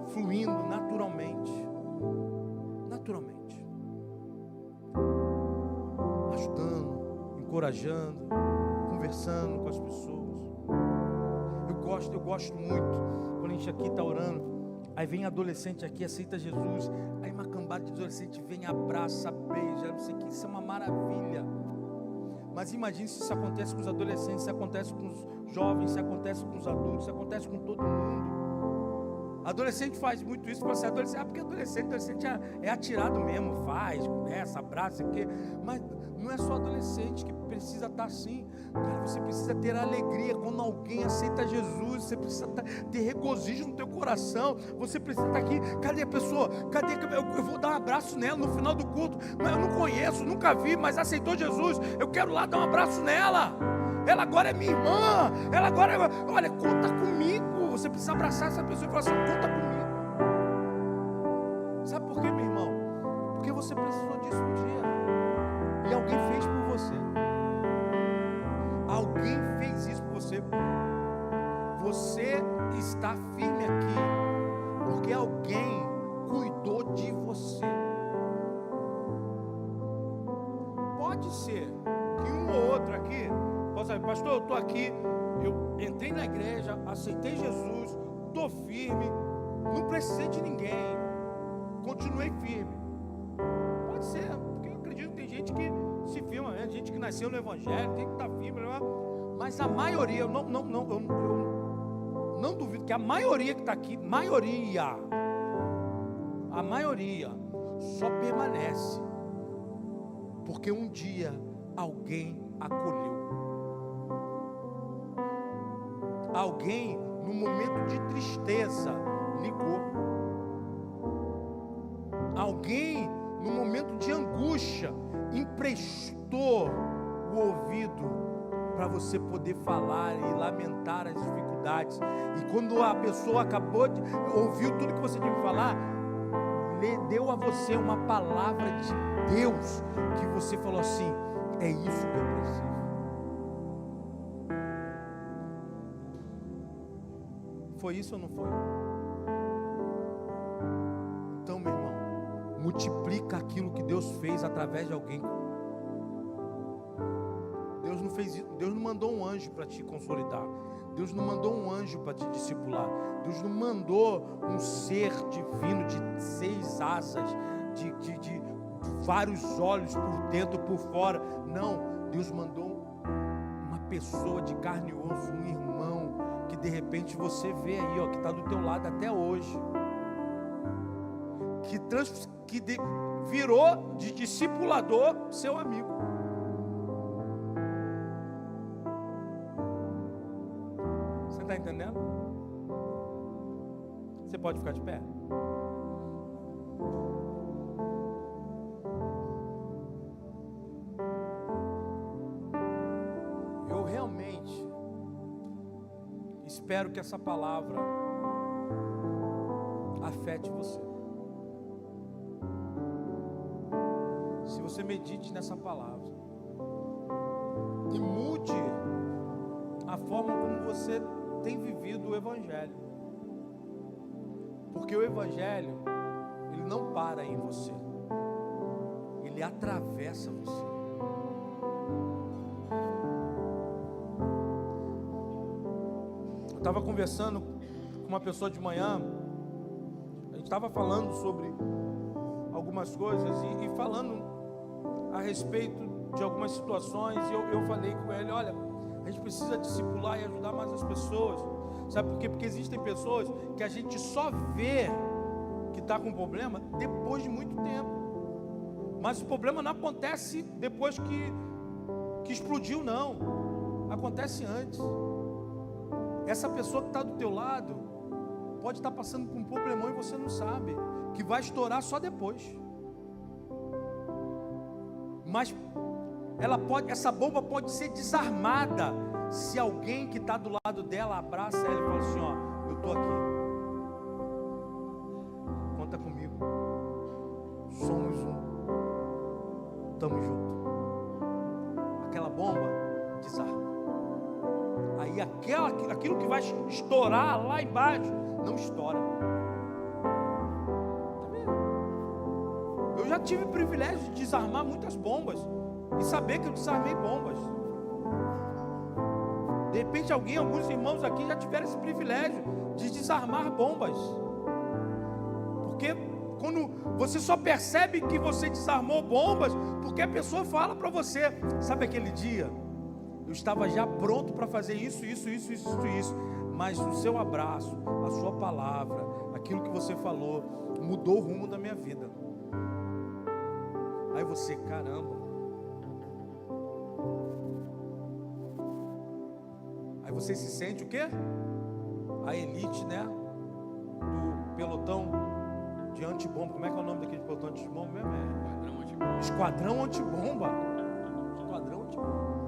fluindo naturalmente, ajudando, encorajando, conversando com as pessoas. Eu gosto muito quando a gente aqui está orando, aí vem adolescente aqui, aceita Jesus, aí uma cambada de adolescente vem, abraça, beija, não sei o que, isso é uma maravilha. Mas imagine se isso acontece com os adolescentes, se acontece com os jovens, se acontece com os adultos, se acontece com todo mundo. Adolescente faz muito isso, você é adolescente, porque adolescente é atirado mesmo, faz, conversa, abraça, quê? Mas não é só adolescente que precisa estar assim, cara, você precisa ter alegria quando alguém aceita Jesus, você precisa ter regozijo no teu coração, você precisa estar aqui, cadê a pessoa, eu vou dar um abraço nela no final do culto, mas eu não conheço, nunca vi, mas aceitou Jesus, eu quero lá dar um abraço nela, ela agora é minha irmã, ela agora, olha, conta comigo, você precisa abraçar essa pessoa e falar assim, conta comigo. Sabe por quê, meu irmão? Porque você precisou disso um dia, e alguém fez por você. Alguém fez isso por você. Você está firme aqui porque alguém cuidou de você. Pode ser que um ou outro aqui possa dizer, pastor, eu estou aqui, eu entrei na igreja, aceitei Jesus, estou firme, não precisei de ninguém, continuei firme. Pode ser, porque eu acredito que tem gente que se firma, né? Gente que nasceu no evangelho, tem que estar firme, mas a maioria, eu não duvido que a maioria que está aqui, a maioria só permanece porque um dia alguém acolheu, alguém no momento de tristeza ligou, alguém no momento de angústia emprestou o ouvido para você poder falar e lamentar as dificuldades. E quando a pessoa ouviu tudo que você tinha que falar, deu a você uma palavra de Deus, que você falou assim, é isso que eu preciso. Foi isso ou não foi? Então, meu irmão, multiplica aquilo que Deus fez através de alguém. Deus não mandou um anjo para te consolidar. Deus não mandou um anjo para te discipular. Deus não mandou um ser divino de 6 asas, de vários olhos por dentro e por fora. Não, Deus mandou uma pessoa de carne e osso, um irmão, que de repente você vê aí, ó, que está do teu lado até hoje, que virou de discipulador seu amigo. Você está entendendo? Você pode ficar de pé? Eu realmente espero que essa palavra afete você. Se você medite nessa palavra e mude a forma como você tem vivido o Evangelho, porque o Evangelho, ele não para em você, ele atravessa você. Eu estava conversando com uma pessoa de manhã, a gente estava falando sobre algumas coisas e falando a respeito de algumas situações, e eu falei com ele, olha, a gente precisa discipular e ajudar mais as pessoas. Sabe por quê? Porque existem pessoas que a gente só vê que está com problema depois de muito tempo, mas o problema não acontece depois que explodiu, não, acontece antes. Essa pessoa que está do teu lado pode estar passando por um problemão e você não sabe, que vai estourar só depois. Mas essa bomba pode ser desarmada se alguém que está do lado dela abraça ela e fala assim, ó, eu estou aqui, conta comigo, somos um. tamo junto. Aquela bomba desarma. Aí aquilo que vai estourar lá embaixo, não estoura. Tá vendo? Eu já tive o privilégio de desarmar muitas bombas e saber que eu desarmei bombas. De repente alguns irmãos aqui já tiveram esse privilégio de desarmar bombas. Porque quando você só percebe que você desarmou bombas, porque a pessoa fala para você, sabe aquele dia? Eu estava já pronto para fazer isso, mas o seu abraço, a sua palavra, aquilo que você falou, mudou o rumo da minha vida. Aí você, caramba. Aí você se sente o quê? A elite, né? Do pelotão de antibomba. Como é que é o nome daquele pelotão de antibomba mesmo? Esquadrão antibomba. Esquadrão antibomba.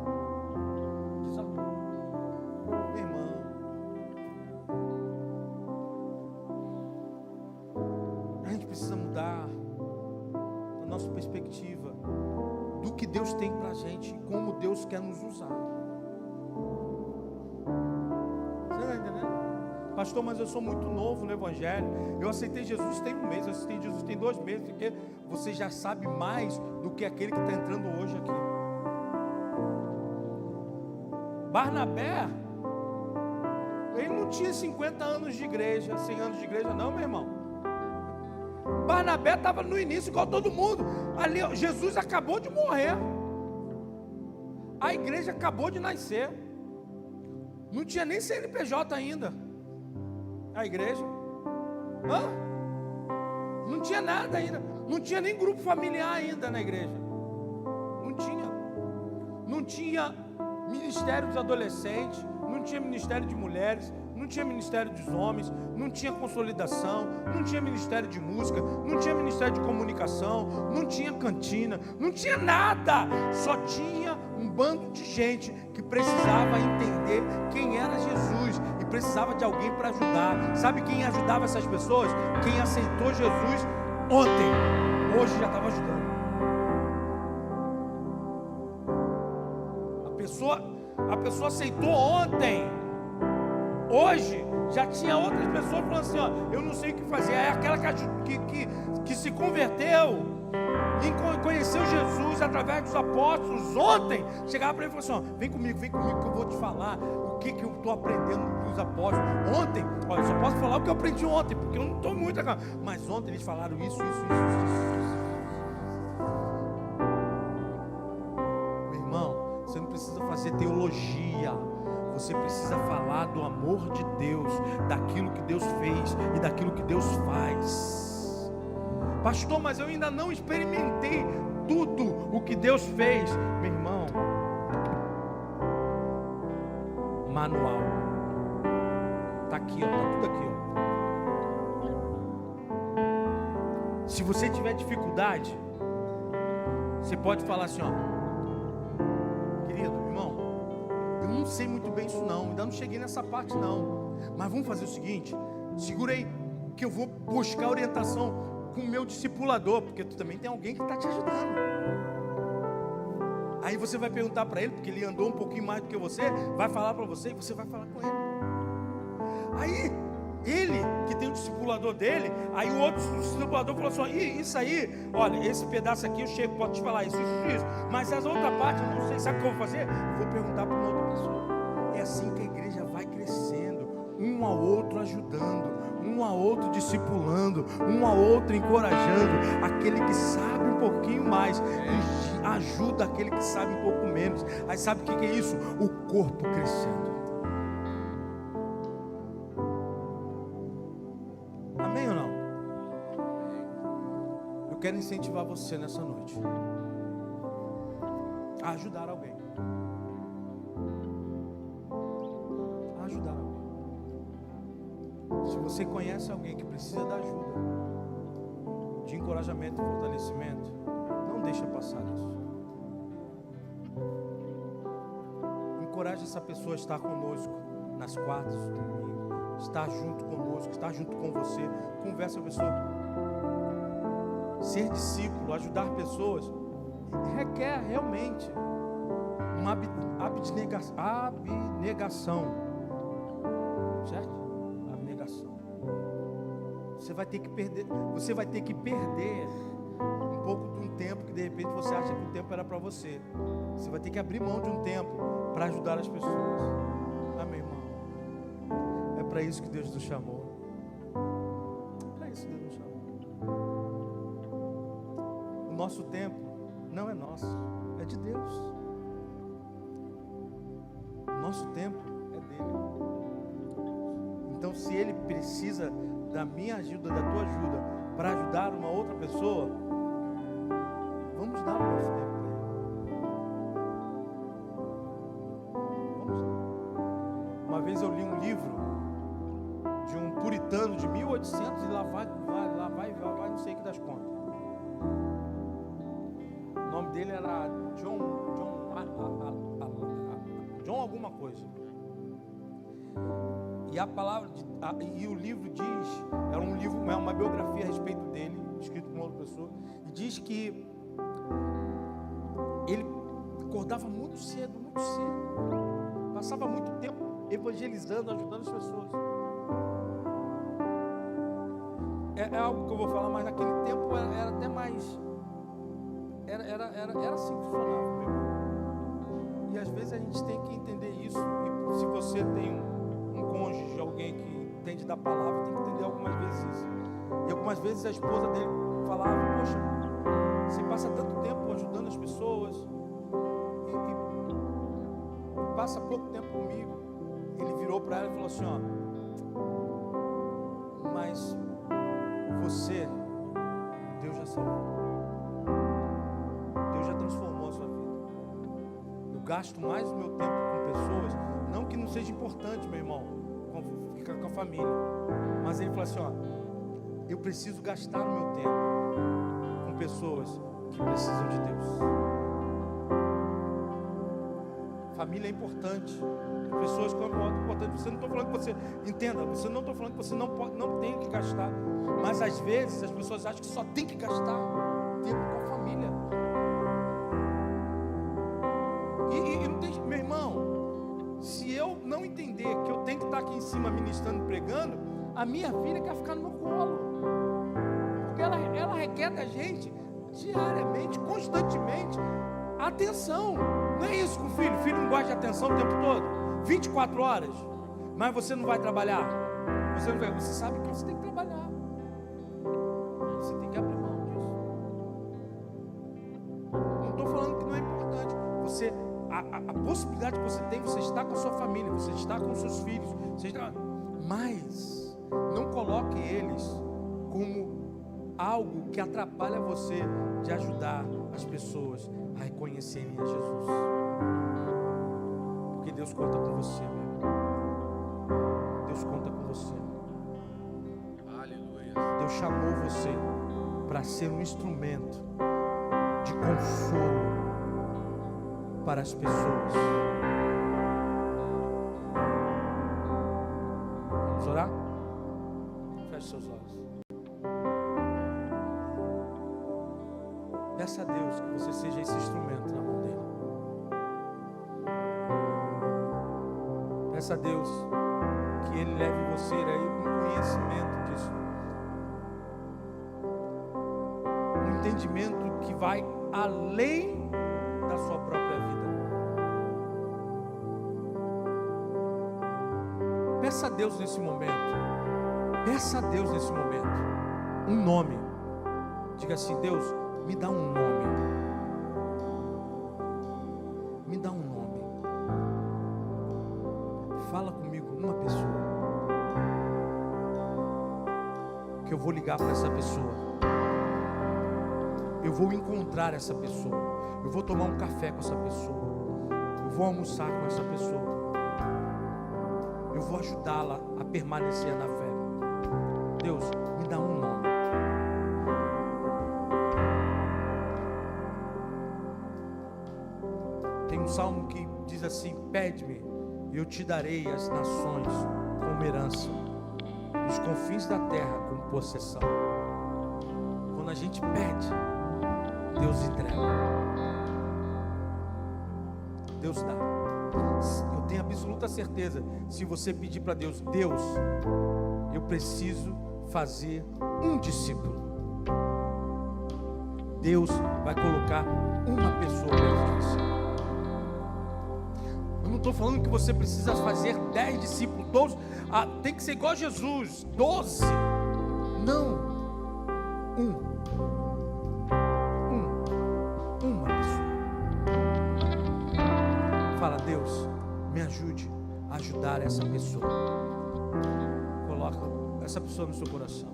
Meu irmão, a gente precisa mudar a nossa perspectiva do que Deus tem pra gente e como Deus quer nos usar. Pastor, mas eu sou muito novo no Evangelho. Eu aceitei Jesus tem 1 mês, eu aceitei Jesus tem 2 meses, porque você já sabe mais do que aquele que está entrando hoje aqui. Barnabé, ele não tinha 50 anos de igreja, 100 anos de igreja, não, meu irmão. Barnabé estava no início, igual todo mundo. Ali, Jesus acabou de morrer, a igreja acabou de nascer, não tinha nem CNPJ ainda. A igreja, não tinha nada ainda, não tinha nem grupo familiar ainda na igreja, não tinha ministério dos adolescentes, não tinha ministério de mulheres, não tinha ministério dos homens, não tinha consolidação, não tinha ministério de música, não tinha ministério de comunicação, não tinha cantina, não tinha nada, só tinha um bando de gente que precisava entender quem era Jesus e precisava de alguém para ajudar. Sabe quem ajudava essas pessoas? Quem aceitou Jesus ontem, hoje já estava ajudando. A pessoa aceitou ontem, hoje já tinha outras pessoas falando assim, ó, eu não sei o que fazer. É aquela que se converteu e conheceu Jesus através dos apóstolos ontem, chegava para ele e falou assim, ó, vem comigo que eu vou te falar o que eu estou aprendendo dos apóstolos. Ontem, olha, eu só posso falar o que eu aprendi ontem, porque eu não estou muito acá, mas ontem eles falaram isso. Meu irmão, você não precisa fazer teologia, você precisa falar do amor de Deus, daquilo que Deus fez e daquilo que Deus faz. Pastor, mas eu ainda não experimentei tudo o que Deus fez. Meu irmão, manual está aqui, ó, está tudo aqui, ó. Se você tiver dificuldade, você pode falar assim, ó, querido, irmão, eu não sei muito bem isso não, ainda não cheguei nessa parte não, mas vamos fazer o seguinte, segura aí, que eu vou buscar orientação com o meu discipulador, porque tu também tem alguém que está te ajudando. Aí você vai perguntar para ele, porque ele andou um pouquinho mais do que você, vai falar para você e você vai falar com ele. Aí ele, que tem o discipulador dele, aí o outro discipulador falou assim, isso aí, olha, esse pedaço aqui eu chego, posso te falar isso, mas essa outra parte eu não sei, sabe o que eu vou fazer? Eu vou perguntar para uma outra pessoa. É assim que a igreja vai crescendo, um ao outro ajudando, um ao outro discipulando, um ao outro encorajando. Aquele que sabe um pouquinho mais ajuda aquele que sabe um pouco menos. Aí sabe o que é isso? O corpo crescendo. Amém ou não? Eu quero incentivar você nessa noite a ajudar alguém. Se você conhece alguém que precisa da ajuda, de encorajamento e fortalecimento, não deixa passar isso. Encoraje essa pessoa a estar conosco nas quartas, no domingo, estar junto conosco, estar junto com você. Conversa com a pessoa. Ser discípulo, ajudar pessoas, requer realmente uma abnegação, certo? Abnegação. Você vai ter que perder um pouco de um tempo que de repente você acha que o tempo era para você. Você vai ter que abrir mão de um tempo para ajudar as pessoas. Amém, irmão? É para isso que Deus nos chamou. É para isso que Deus nos chamou. O nosso tempo não é nosso, é de Deus. O nosso tempo é dele. Então, se ele precisa da minha ajuda, da tua ajuda, para ajudar uma outra pessoa, vamos dar o nosso tempo para ele. Vamos lá. Uma vez eu li um livro de um puritano de 1800 e lá vai, não sei o que das contas. O nome dele era John alguma coisa. E a palavra e o livro diz, era um livro, uma biografia a respeito dele, escrito por uma outra pessoa, e diz que ele acordava muito cedo, passava muito tempo evangelizando, ajudando as pessoas. É algo que eu vou falar, mas naquele tempo era até mais, era assim que funcionava, meu irmão. E às vezes a gente tem que entender isso. E se você tem um cônjuge, alguém que entende da palavra, tem que entender algumas vezes isso. E algumas vezes a esposa dele falava: poxa, você passa tanto tempo ajudando as pessoas e passa pouco tempo comigo. Ele virou para ela e falou assim: ó, mas você, Deus já salvou, Deus já transformou a sua vida. Eu gasto mais o meu tempo com pessoas, não que não seja importante, meu irmão, ficar com a família, mas ele falou assim: ó, eu preciso gastar o meu tempo com pessoas que precisam de Deus. Família é importante, pessoas que são importantes. Você não estou falando que você entenda, você não estou falando que você não tem que gastar, mas às vezes as pessoas acham que só tem que gastar tempo com a família. E não tem, meu irmão, se eu não entender que eu tenho que estar aqui em cima ministrando, pregando, a minha filha quer ficar no meu colo, porque ela requer da gente diariamente, constantemente, atenção. Não é isso com o filho? O filho não gosta de atenção o tempo todo, 24 horas, mas você não vai trabalhar, você sabe que você tem que trabalhar, você tem que abrir mão disso. Não estou falando que não é importante. A possibilidade que você tem, você está com a sua família, você está com os seus filhos, mas não coloque eles como algo que atrapalha você de ajudar as pessoas a reconhecerem a Jesus, porque Deus conta com você, meu irmão. Deus conta com você. Aleluia. Deus chamou você para ser um instrumento de consolo para as pessoas. Vamos orar? Feche seus olhos. Peça a Deus que você seja esse instrumento na mão dele. Peça a Deus que Ele leve você aí com conhecimento disso, um entendimento que vai além da sua própria vida. Peça a Deus nesse momento. Peça a Deus nesse momento um nome. Diga assim: Deus, me dá um nome. Me dá um nome. Fala comigo uma pessoa que eu vou ligar para essa pessoa. Eu vou encontrar essa pessoa. Eu vou tomar um café com essa pessoa. Eu vou almoçar com essa pessoa. Eu vou ajudá-la a permanecer na fé. Deus, me dá um nome. Tem um salmo que diz assim: pede-me e eu te darei as nações como herança, os confins da terra como possessão. Quando a gente pede, Deus entrega. Deus dá. Eu tenho absoluta certeza, se você pedir para Deus, Deus, eu preciso fazer um discípulo, Deus vai colocar uma pessoa perto de você. Eu não estou falando que você precisa fazer 10 discípulos, 12, tem que ser igual a Jesus, 12, não, uma pessoa. Fala, Deus, me ajude a ajudar essa pessoa. Coloca essa pessoa no seu coração.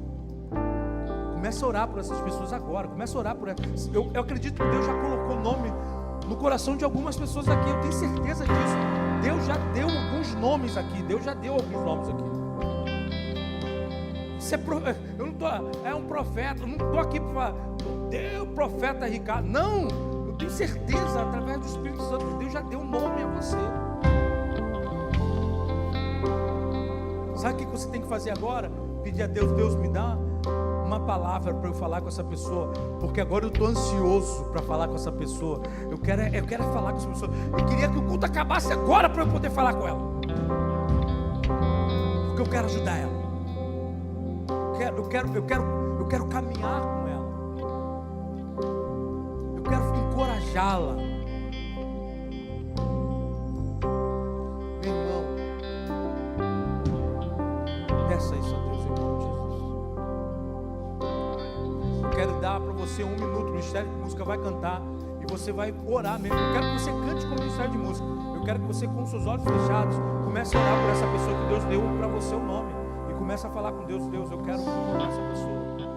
Começa a orar por essas pessoas agora. Começa a orar por elas. Eu acredito que Deus já colocou o nome no coração de algumas pessoas aqui. Eu tenho certeza disso. Deus já deu alguns nomes aqui. Isso eu não tô, é um profeta. Eu não estou aqui para falar, Deus, profeta Ricardo. Não, eu tenho certeza, através do Espírito Santo, Deus já deu um nome a você. Sabe o que você tem que fazer agora? Pedir a Deus, Deus me dá uma palavra para eu falar com essa pessoa, porque agora eu estou ansioso para falar com essa pessoa. Eu quero falar com essa pessoa. Eu queria que o culto acabasse agora para eu poder falar com ela, porque eu quero ajudar ela. Eu quero caminhar com ela. Eu quero encorajá-la. Meu irmão, peça isso a Deus em nome de Jesus. Eu quero dar para você 1 minuto. O Ministério de Música vai cantar e você vai orar mesmo. Eu quero que você cante com o Ministério de Música. Eu quero que você, com seus olhos fechados, comece a orar por essa pessoa que Deus deu para você o nome. E comece a falar com Deus. Deus, eu quero essa pessoa.